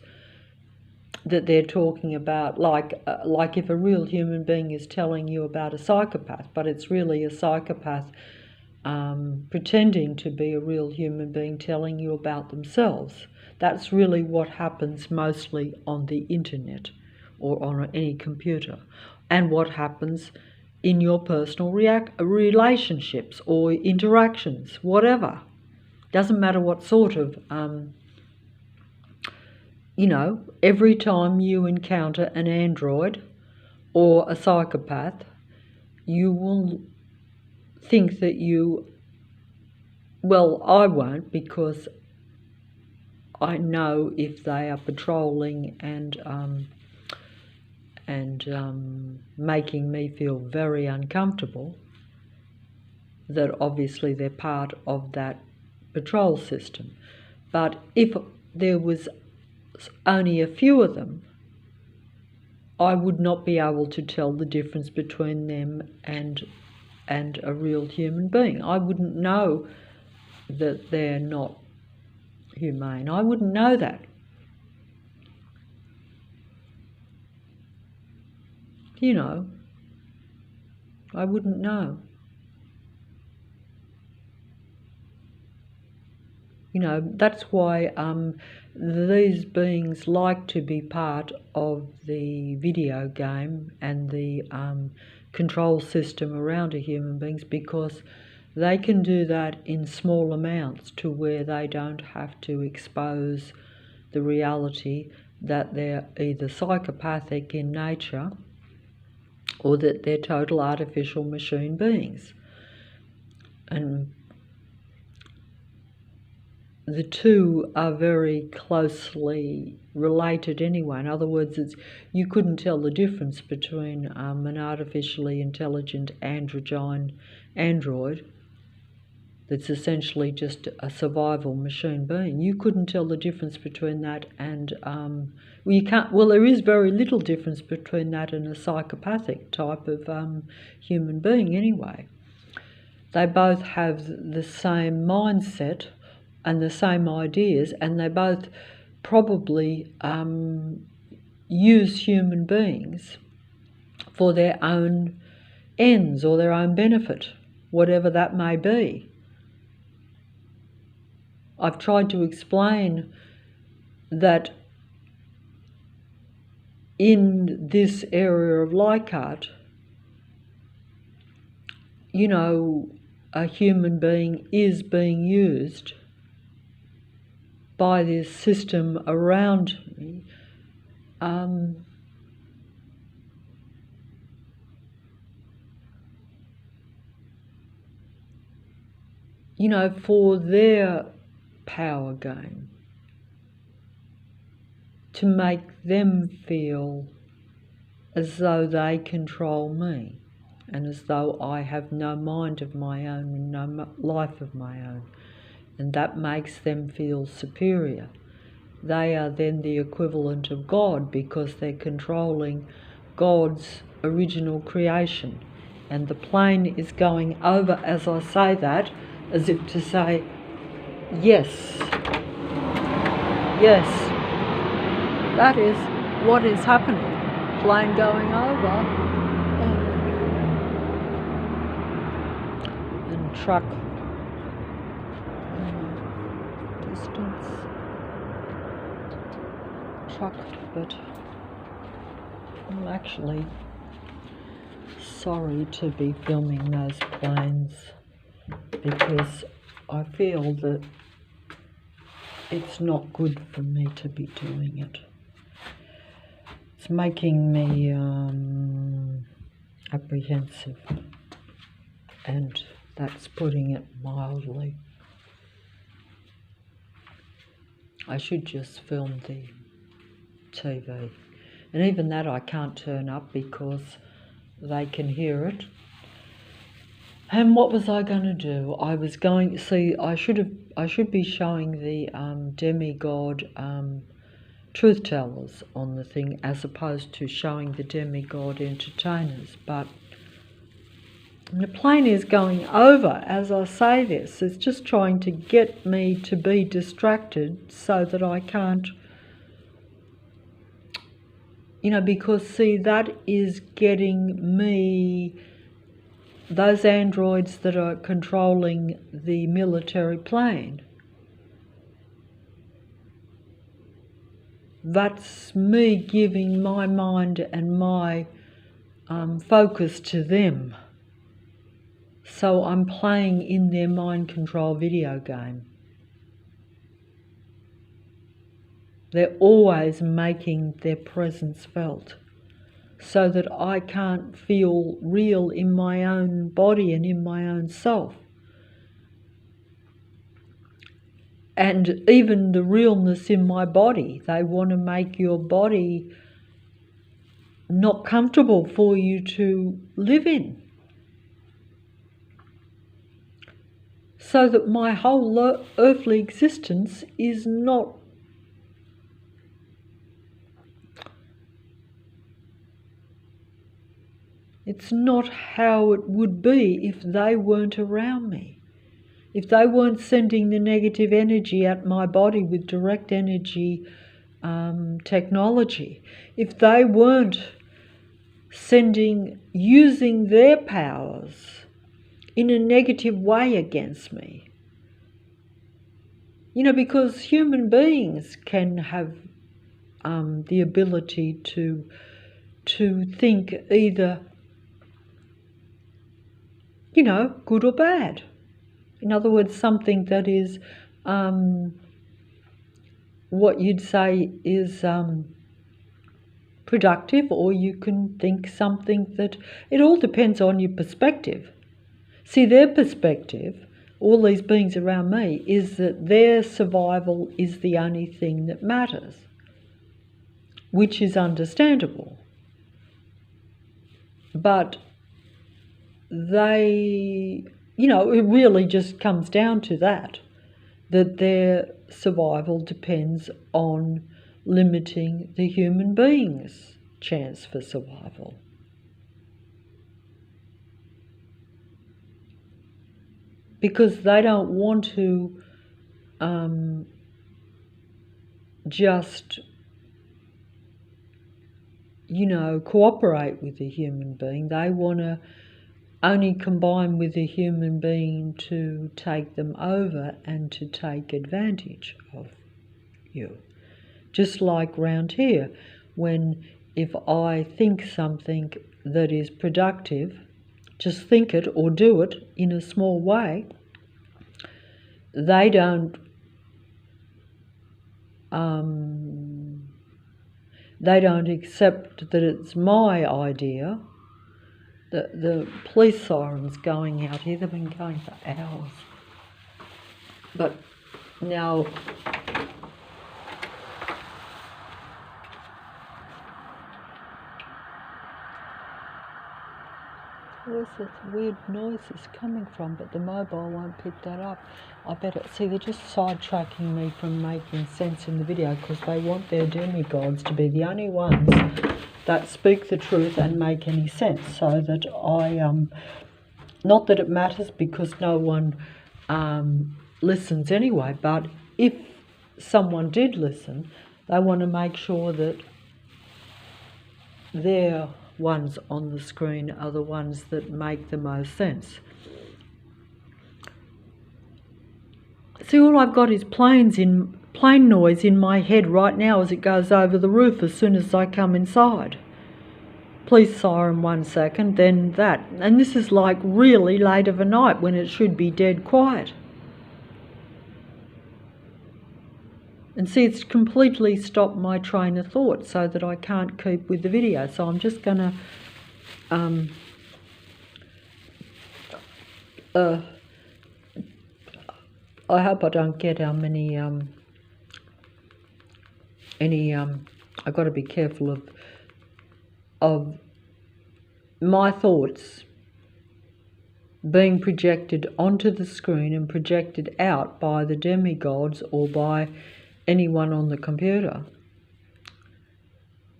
that they're talking about, like if a real human being is telling you about a psychopath, but it's really a psychopath pretending to be a real human being telling you about themselves. That's really what happens mostly on the internet or on any computer, and what happens in your personal relationships or interactions, whatever. Doesn't matter what sort of, every time you encounter an android or a psychopath, you will think that I won't, because I know if they are patrolling and making me feel very uncomfortable, that obviously they're part of that patrol system. But if there was only a few of them, I would not be able to tell the difference between them and a real human being. I wouldn't know that they're not humane. I wouldn't know that. I wouldn't know. That's why these beings like to be part of the video game and the control system around a human being, because they can do that in small amounts to where they don't have to expose the reality that they're either psychopathic in nature or that they're total artificial machine beings. And the two are very closely related anyway. In other words, you couldn't tell the difference between an artificially intelligent android that's essentially just a survival machine being. You couldn't tell the difference between that and there is very little difference between that and a psychopathic type of human being anyway. They both have the same mindset and the same ideas, and they both probably use human beings for their own ends or their own benefit, whatever that may be. I've tried to explain that in this area of Leichhardt, a human being is being used by this system around me for their power game, to make them feel as though they control me and as though I have no mind of my own and no life of my own. And that makes them feel superior. They are then the equivalent of God, because they're controlling God's original creation. And the plane is going over as I say that, as if to say, yes, that is what is happening. Plane going over and truck distance, but I'm actually sorry to be filming those planes, because I feel that it's not good for me to be doing it. It's making me apprehensive, and that's putting it mildly. I should just film the TV, and even that I can't turn up because they can hear it. And what was I going to do? I was going to see. I should be showing the demigod truth tellers on the thing, as opposed to showing the demigod entertainers. But the plane is going over as I say this. It's just trying to get me to be distracted so that I can't You know, because see, that is getting me, those androids that are controlling the military plane, that's me giving my mind and my focus to them. So I'm playing in their mind control video game. They're always making their presence felt so that I can't feel real in my own body and in my own self. And even the realness in my body, they want to make your body not comfortable for you to live in. So that my whole earthly existence is not it's not how it would be if they weren't around me. If they weren't sending the negative energy at my body with direct energy technology, if they weren't using their powers in a negative way against me. You know, because human beings can have the ability to think either, you know, good or bad. In other words, something that is what you'd say is productive, or you can think something that, it all depends on your perspective. See, their perspective, all these beings around me, is that their survival is the only thing that matters, which is understandable. But they, you know, it really just comes down to that their survival depends on limiting the human being's chance for survival. Because they don't want to just, you know, cooperate with the human being. They want to only combine with the human being to take them over and to take advantage of you. Just like round here, when if I think something that is productive, just think it or do it in a small way, they don't accept that it's my idea. The police sirens going out here, they've been going for hours. But now, where's this weird noises coming from? But the mobile won't pick that up. I better, see, they're just sidetracking me from making sense in the video because they want their demigods to be the only ones that speak the truth and make any sense, so that I, not that it matters because no one listens anyway, but if someone did listen, they want to make sure that their ones on the screen are the ones that make the most sense. See, all I've got is plane noise in my head right now as it goes over the roof as soon as I come inside. Police siren 1 second, then that. And this is like really late of a night when it should be dead quiet. And see, it's completely stopped my train of thought so that I can't keep with the video. So I'm just going to I hope I don't get I've got to be careful of my thoughts being projected onto the screen and projected out by the demigods or by anyone on the computer.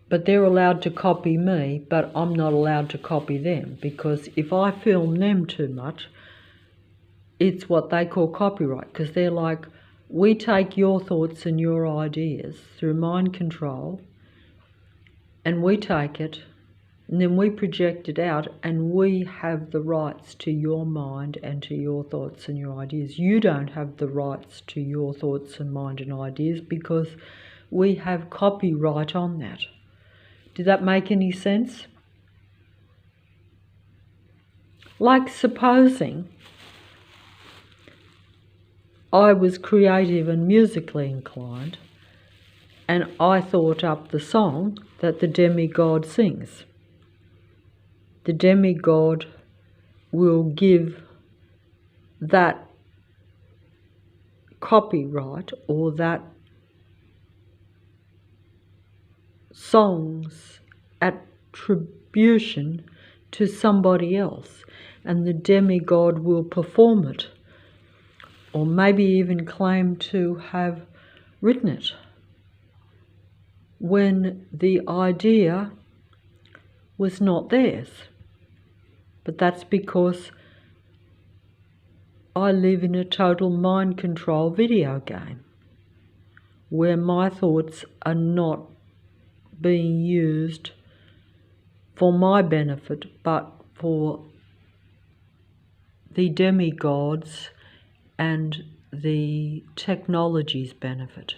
But they're allowed to copy me, but I'm not allowed to copy them, because if I film them too much, it's what they call copyright, because they're like, we take your thoughts and your ideas through mind control and we take it, and then we project it out, and we have the rights to your mind and to your thoughts and your ideas. You don't have the rights to your thoughts and mind and ideas because we have copyright on that. Did that make any sense? Like supposing I was creative and musically inclined and I thought up the song that the demigod sings. The demigod will give that copyright or that song's attribution to somebody else, and the demigod will perform it, or maybe even claim to have written it, when the idea was not theirs. But that's because I live in a total mind control video game where my thoughts are not being used for my benefit, but for the demigods and the technology's benefit.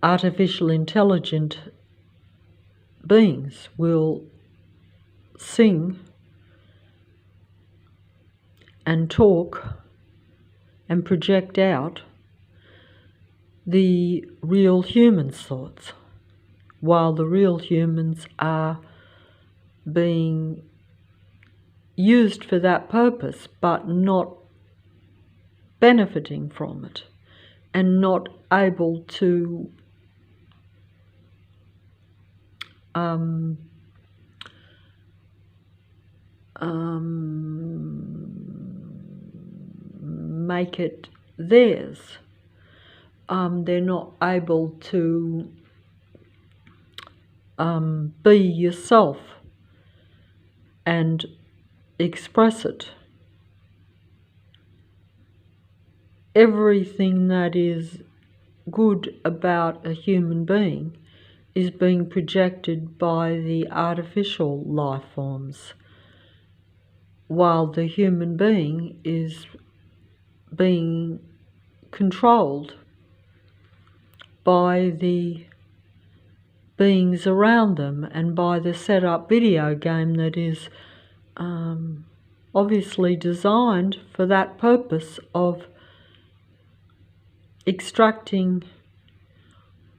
Artificial intelligent beings will sing and talk and project out the real humans' thoughts, while the real humans are being used for that purpose but not benefiting from it and not able to make it theirs. They're not able to be yourself and express it. Everything that is good about a human being is being projected by the artificial life forms, while the human being is being controlled by the beings around them and by the set-up video game that is obviously designed for that purpose of extracting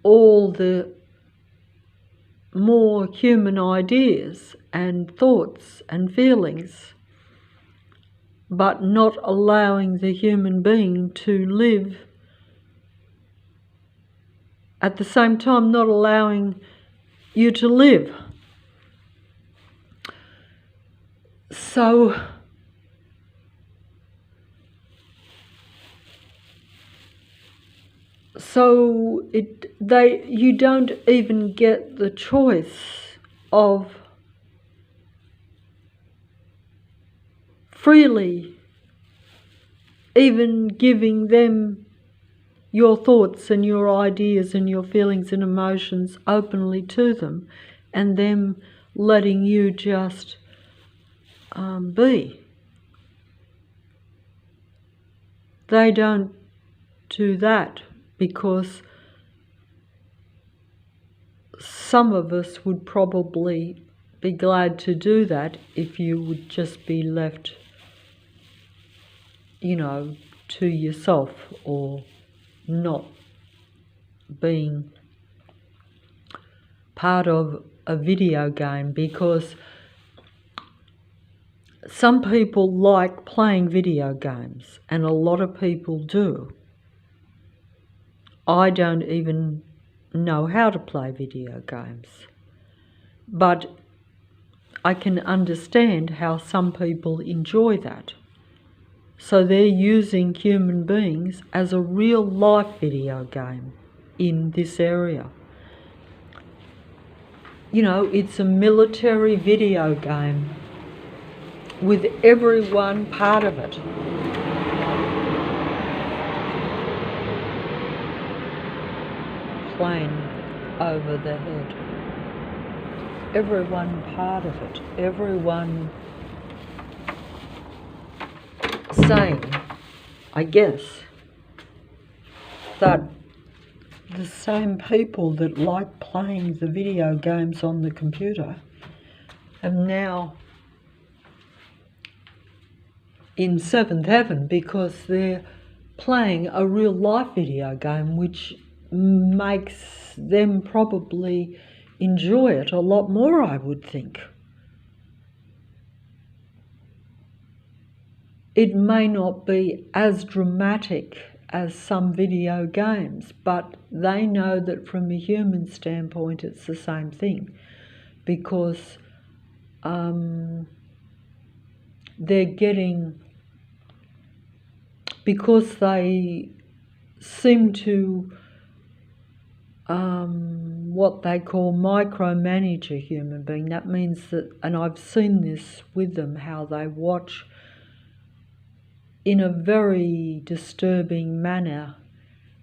all the more human ideas and thoughts and feelings, but not allowing the human being to live at the same time, not allowing you to live. So you don't even get the choice of freely even giving them your thoughts and your ideas and your feelings and emotions openly to them, and them letting you just be. They don't do that because some of us would probably be glad to do that if you would just be left, to yourself, or not being part of a video game, because some people like playing video games, and a lot of people do. I don't even know how to play video games, but I can understand how some people enjoy that. So they're using human beings as a real life video game in this area. It's a military video game with everyone part of it. plane over their head. Everyone part of it, everyone saying, I guess, that the same people that like playing the video games on the computer are now in seventh heaven because they're playing a real life video game, which makes them probably enjoy it a lot more, I would think. It may not be as dramatic as some video games, but they know that from a human standpoint it's the same thing, because they're getting, because they seem to what they call micromanage a human being. That means that, and I've seen this with them, how they watch in a very disturbing manner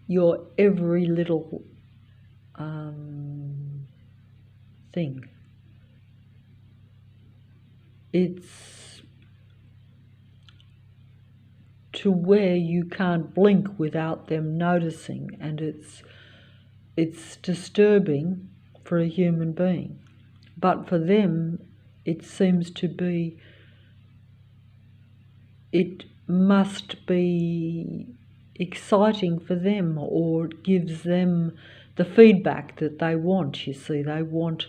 your every little thing. It's to where you can't blink without them noticing, and it's disturbing for a human being. But for them, it seems to be, it must be exciting for them, or it gives them the feedback that they want. You see, they want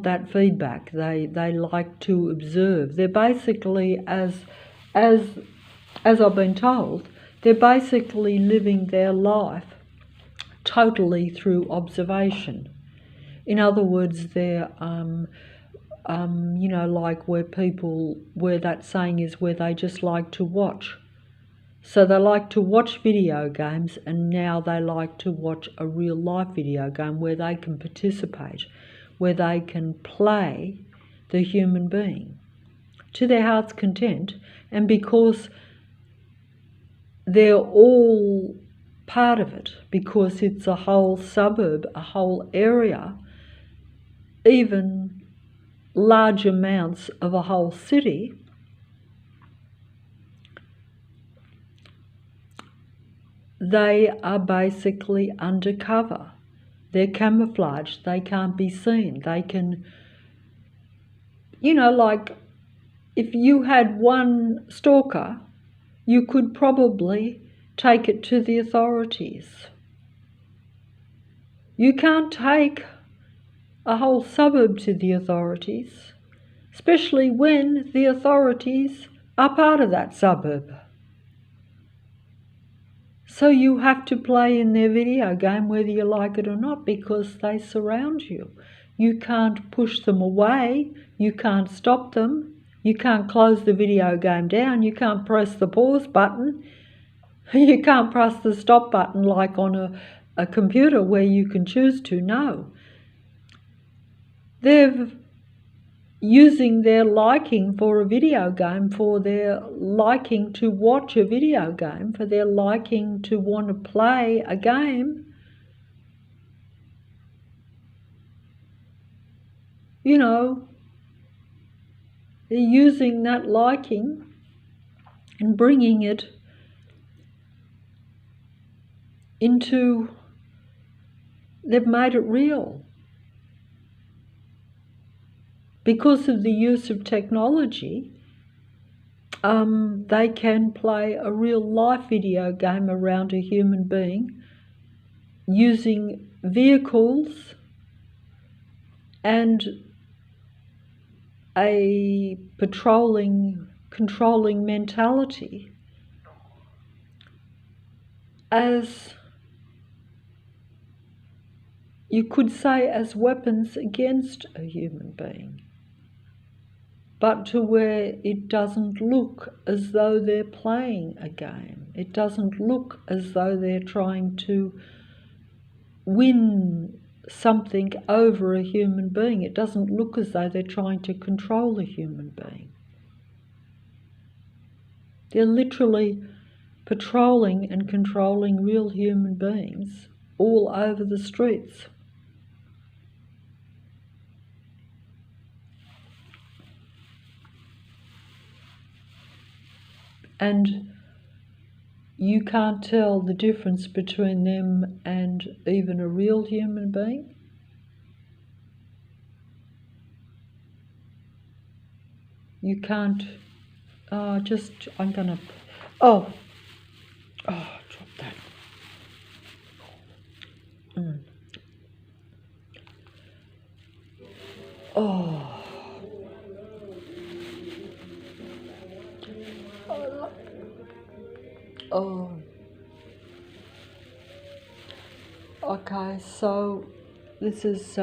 that feedback. They like to observe. They're basically, as I've been told, they're basically living their life totally through observation. In other words, they're like where that saying is, where they just like to watch. So they like to watch video games, and now they like to watch a real life video game where they can participate, where they can play the human being to their heart's content. And because they're all part of it, because it's a whole suburb, a whole area, even large amounts of a whole city, they are basically undercover. They're camouflaged. They can't be seen. They can, like if you had one stalker, you could probably take it to the authorities. You can't take a whole suburb to the authorities, especially when the authorities are part of that suburb. So you have to play in their video game whether you like it or not, because they surround you. You can't push them away. You can't stop them. You can't close the video game down. You can't press the pause button. You can't press the stop button like on a computer where you can choose to. No. They're using their liking for a video game, for their liking to watch a video game, for their liking to want to play a game. They're using that liking and bringing it into, they've made it real. Because of the use of technology, they can play a real life video game around a human being using vehicles and a controlling mentality as, you could say, as weapons against a human being, but to where it doesn't look as though they're playing a game. It doesn't look as though they're trying to win something over a human being. It doesn't look as though they're trying to control a human being. They're literally patrolling and controlling real human beings all over the streets. And you can't tell the difference between them and even a real human being. You can't, I'm gonna, drop that. Oh. Oh. Okay, so this is,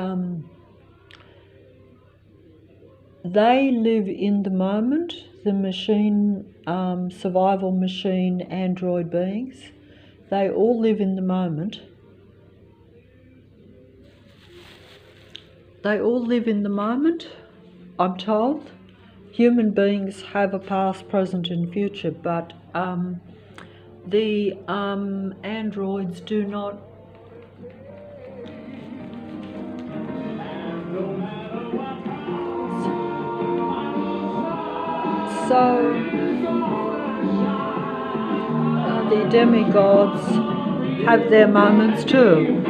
they live in the moment, the machine, survival machine, android beings. They all live in the moment. They all live in the moment, I'm told. Human beings have a past, present and future, but the androids do not. So the demigods have their moments too.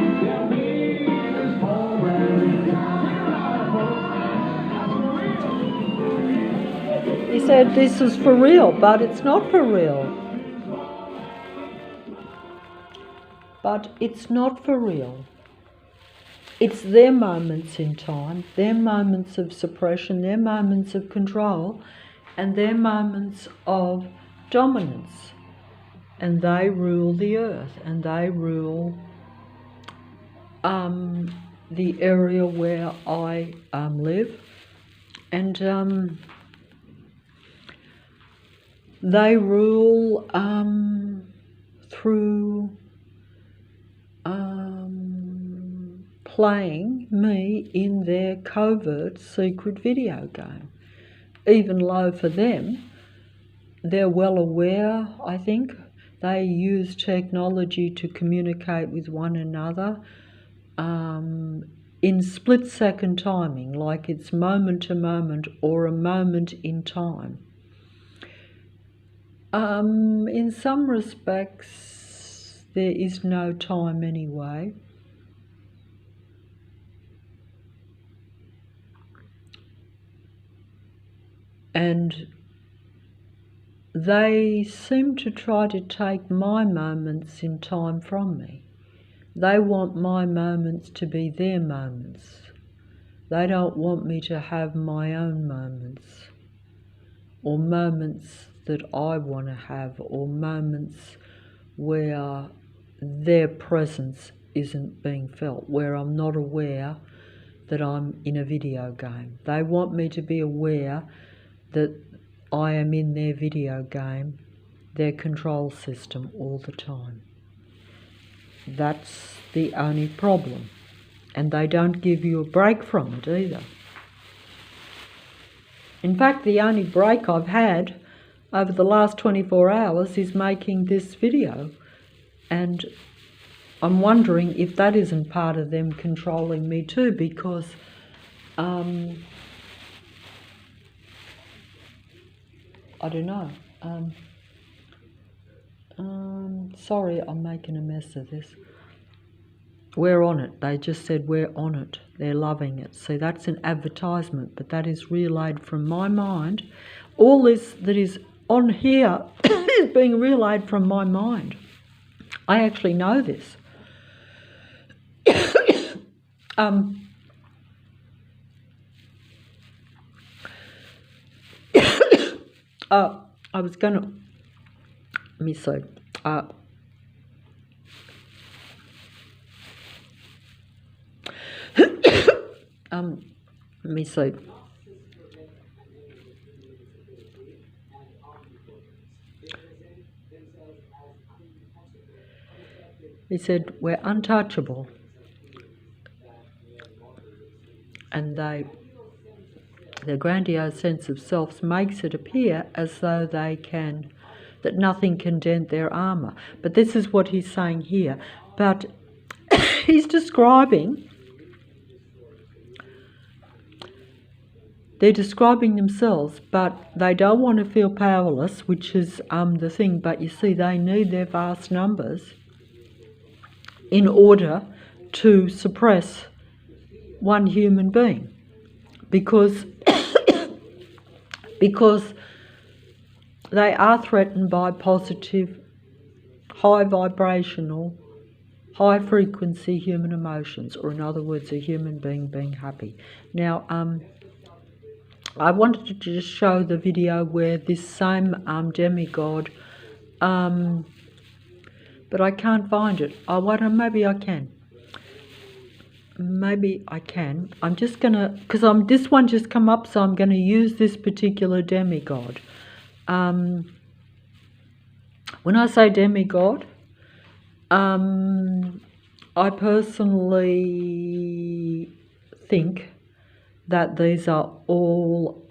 He said this is for real, but it's not for real. But it's not for real. It's their moments in time, their moments of suppression, their moments of control, and their moments of dominance. And they rule the earth, and they rule the area where I live. And they rule through playing me in their covert secret video game. Even low for them, they're well aware, I think. They use technology to communicate with one another in split-second timing, like it's moment to moment or a moment in time. In some respects, there is no time anyway. And they seem to try to take my moments in time from me. They want my moments to be their moments. They don't want me to have my own moments, or moments that I want to have, or moments where their presence isn't being felt, where I'm not aware that I'm in a video game. They want me to be aware that I am in their video game, their control system all the time. That's the only problem. And they don't give you a break from it either. In fact, the only break I've had over the last 24 hours is making this video. And I'm wondering if that isn't part of them controlling me too, because I don't know. Sorry, I'm making a mess of this. We're on it. They just said we're on it. They're loving it. See, that's an advertisement, but that is relayed from my mind. All this that is on here is being relayed from my mind. I actually know this. I was going to, let me see, let me see. He said, we're untouchable. And their grandiose sense of self makes it appear as though that nothing can dent their armour. But this is what he's saying here. But he's describing, they're describing themselves, but they don't want to feel powerless, which is the thing. But you see, they need their vast numbers in order to suppress one human being, because because they are threatened by positive, high vibrational, high frequency human emotions, or in other words, a human being happy. Now, I wanted to just show the video where this same demigod, but I can't find it. I wonder, maybe I can. Maybe I can. I'm just gonna, because this one just come up, so I'm gonna use this particular demigod. When I say demigod, I personally think that these are all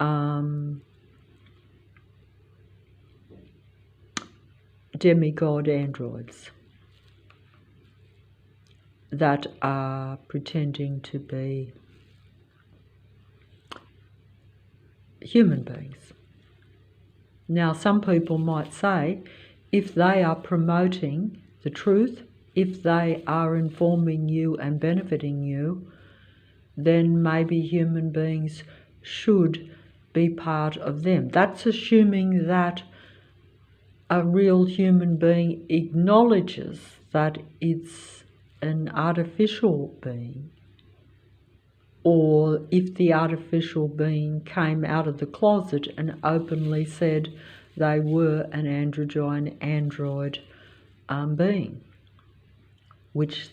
demigod androids that are pretending to be human beings. Now, some people might say, if they are promoting the truth, if they are informing you and benefiting you, then maybe human beings should be part of them. That's assuming that a real human being acknowledges that it's an artificial being, or if the artificial being came out of the closet and openly said they were an android being, which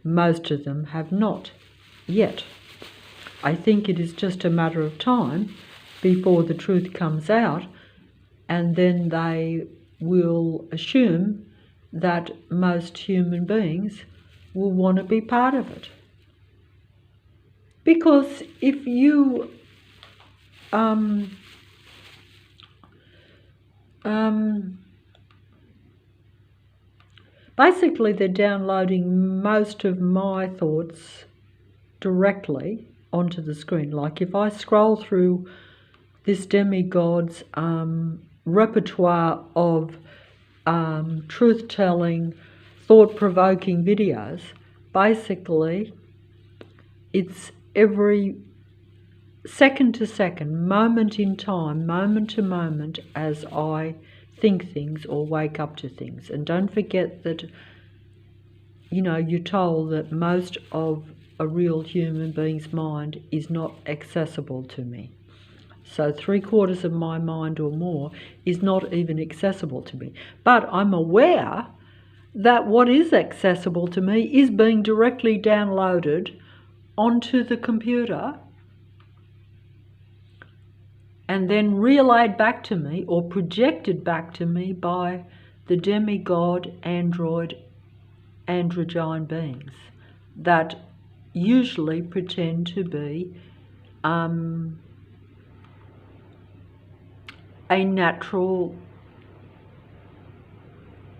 most of them have not yet. I think it is just a matter of time before the truth comes out, and then they will assume that most human beings will want to be part of it. Because if you basically they're downloading most of my thoughts directly onto the screen. Like if I scroll through this demigod's repertoire of truth-telling, thought-provoking videos, basically it's every second to second, moment in time, moment to moment, as I think things or wake up to things. And don't forget that, you know, you're told that most of a real human being's mind is not accessible to me. So 3/4 of my mind or more is not even accessible to me. But I'm aware that what is accessible to me is being directly downloaded onto the computer and then relayed back to me or projected back to me by the demigod androgyne beings that usually pretend to be a natural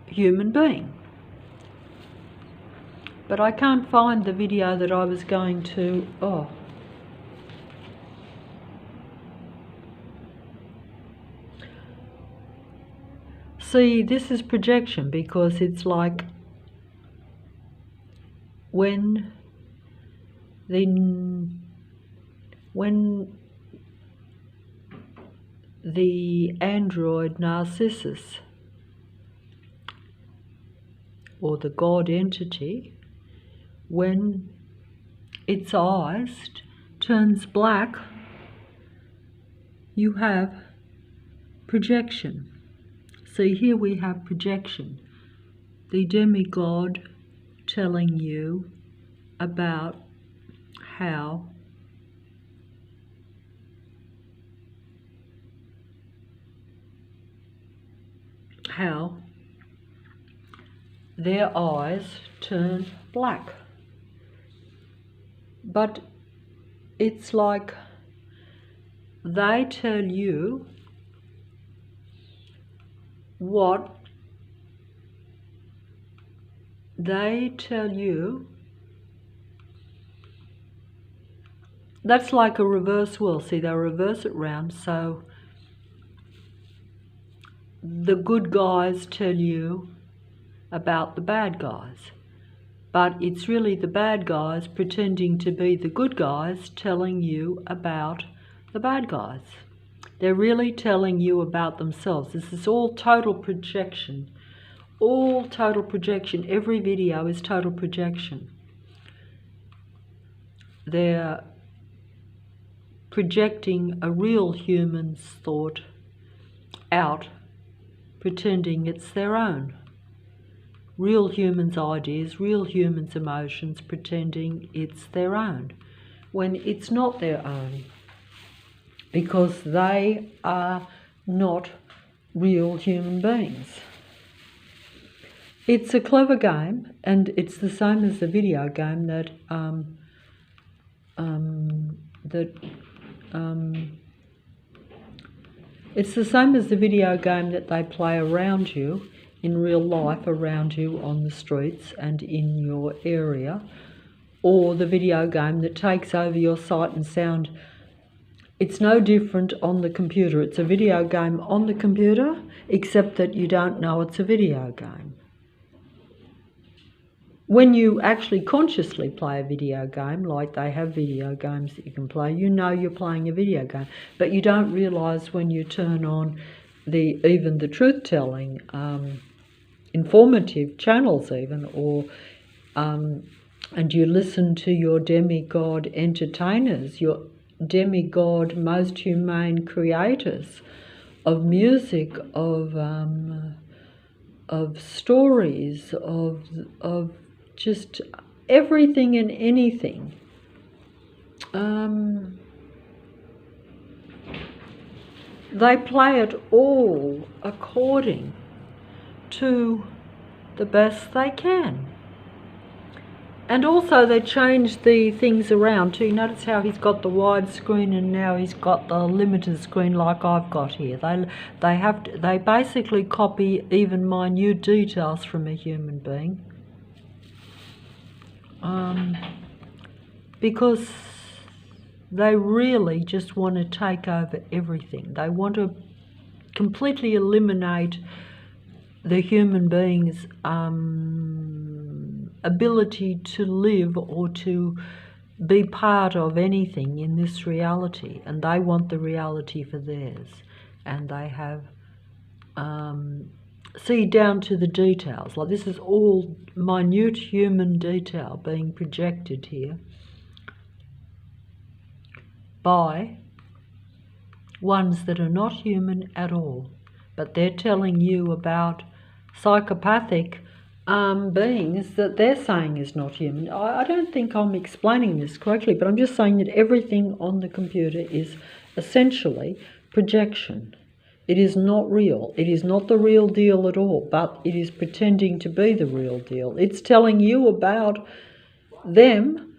human being. But I can't find the video that I was going to. See, this is projection, because it's like when the android Narcissus, or the God entity, when its eyes turns black, you have projection. See, here we have projection. The demigod telling you about how their eyes turn black. But it's like they tell you what they tell you, that's like a reverse wheel. See, they reverse it round, so the good guys tell you about the bad guys, but it's really the bad guys pretending to be the good guys telling you about the bad guys. They're really telling you about themselves. This is all total projection. All total projection. Every video is total projection. They're projecting a real human's thought out, pretending it's their own. Real humans' ideas, real humans' emotions, pretending it's their own, when it's not their own, because they are not real human beings. It's a clever game, and it's the same as the video game that it's the same as the video game that they play around you in real life, around you on the streets and in your area, or the video game that takes over your sight and sound. It's no different on the computer. It's a video game on the computer, except that you don't know it's a video game. When you actually consciously play a video game, like they have video games that you can play, you know you're playing a video game, but you don't realise when you turn on even the truth-telling, informative channels even, or and you listen to your demigod entertainers, your demigod most humane creators of music, of stories, of just everything and anything. They play it all according to the best they can. And also they change the things around too. Notice how he's got the wide screen and now he's got the limited screen like I've got here. They basically copy even minute details from a human being. Because they really just want to take over everything. They want to completely eliminate the human being's ability to live or to be part of anything in this reality, and they want the reality for theirs, and they have see down to the details. Like this is all minute human detail being projected here by ones that are not human at all, but they're telling you about psychopathic beings that they're saying is not human. I don't think I'm explaining this correctly, but I'm just saying that everything on the computer is essentially projection. It is not real. It is not the real deal at all, but it is pretending to be the real deal. It's telling you about them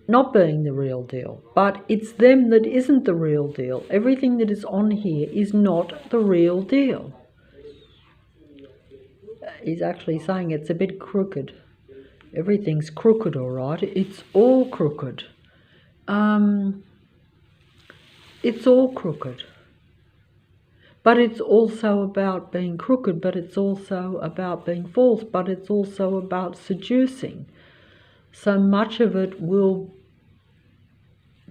not being the real deal, but it's them that isn't the real deal. Everything that is on here is not the real deal. He's actually saying it's a bit crooked. Everything's crooked, all right. It's all crooked. It's all crooked. But it's also about being crooked, but it's also about being false, but it's also about seducing. So much of it will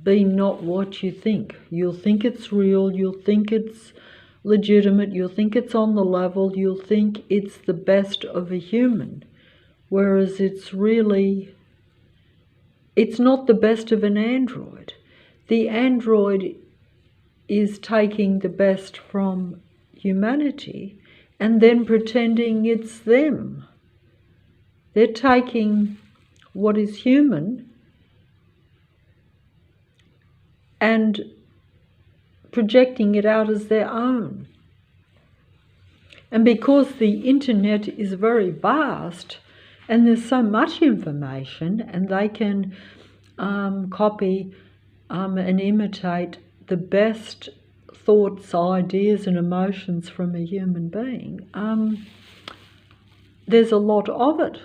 be not what you think. You'll think it's real, you'll think it's legitimate, you'll think it's on the level, you'll think it's the best of a human, whereas it's not the best of an android. The android is taking the best from humanity and then pretending it's them. They're taking what is human and projecting it out as their own. And because the internet is very vast and there's so much information, and they can copy and imitate the best thoughts, ideas and emotions from a human being, there's a lot of it.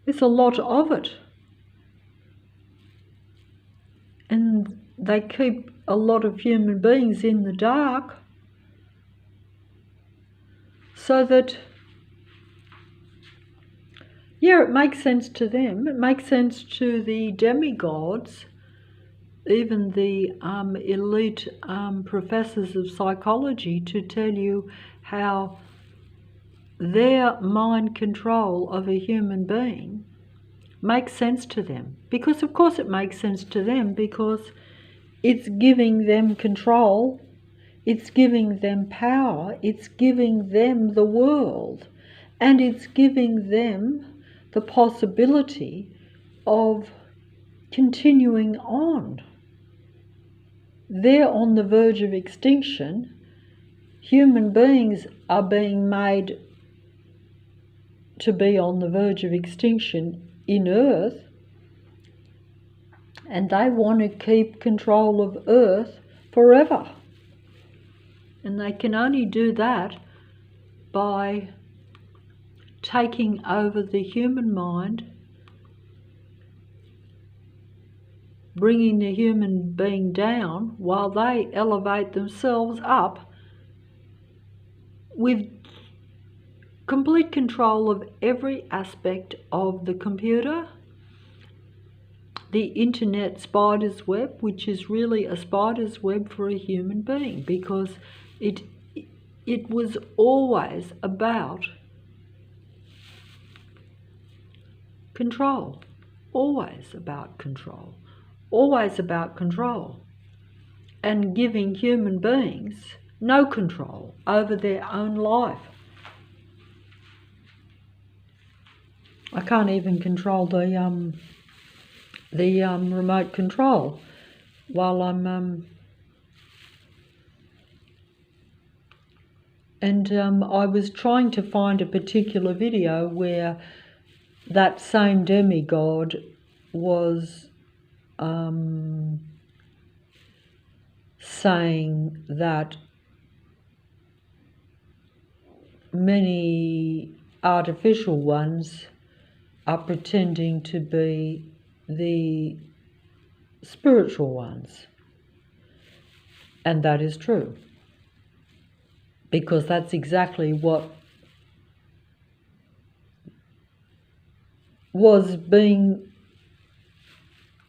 There's a lot of it. And they keep a lot of human beings in the dark so that, yeah, it makes sense to them. It makes sense to the demigods, even the elite professors of psychology, to tell you how their mind control of a human being makes sense to them. Because of course it makes sense to them, because it's giving them control, it's giving them power, it's giving them the world, and it's giving them the possibility of continuing on. They're on the verge of extinction. Human beings are being made to be on the verge of extinction in Earth, and they want to keep control of Earth forever. And they can only do that by taking over the human mind, bringing the human being down while they elevate themselves up with complete control of every aspect of the computer, the internet spider's web, which is really a spider's web for a human being, because it was always about control, always about control, always about control, and giving human beings no control over their own life. I can't even control the remote control while I'm I was trying to find a particular video where that same demigod was saying that many artificial ones are pretending to be the spiritual ones. And that is true, because that's exactly what was being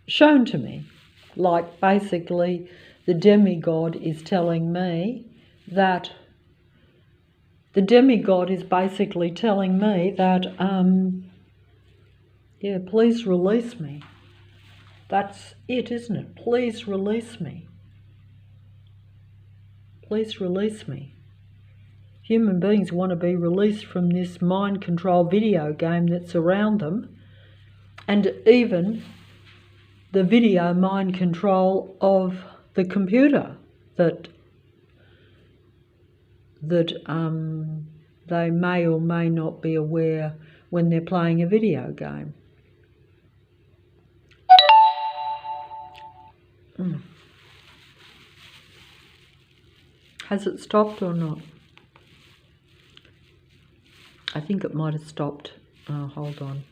shown to me. Like, basically, the demigod is telling me that yeah, please release me. That's it, isn't it? Please release me. Please release me. Human beings want to be released from this mind control video game that's around them, and even the video mind control of the computer that they may or may not be aware when they're playing a video game. Has it stopped or not? I think it might have stopped. Oh, hold on.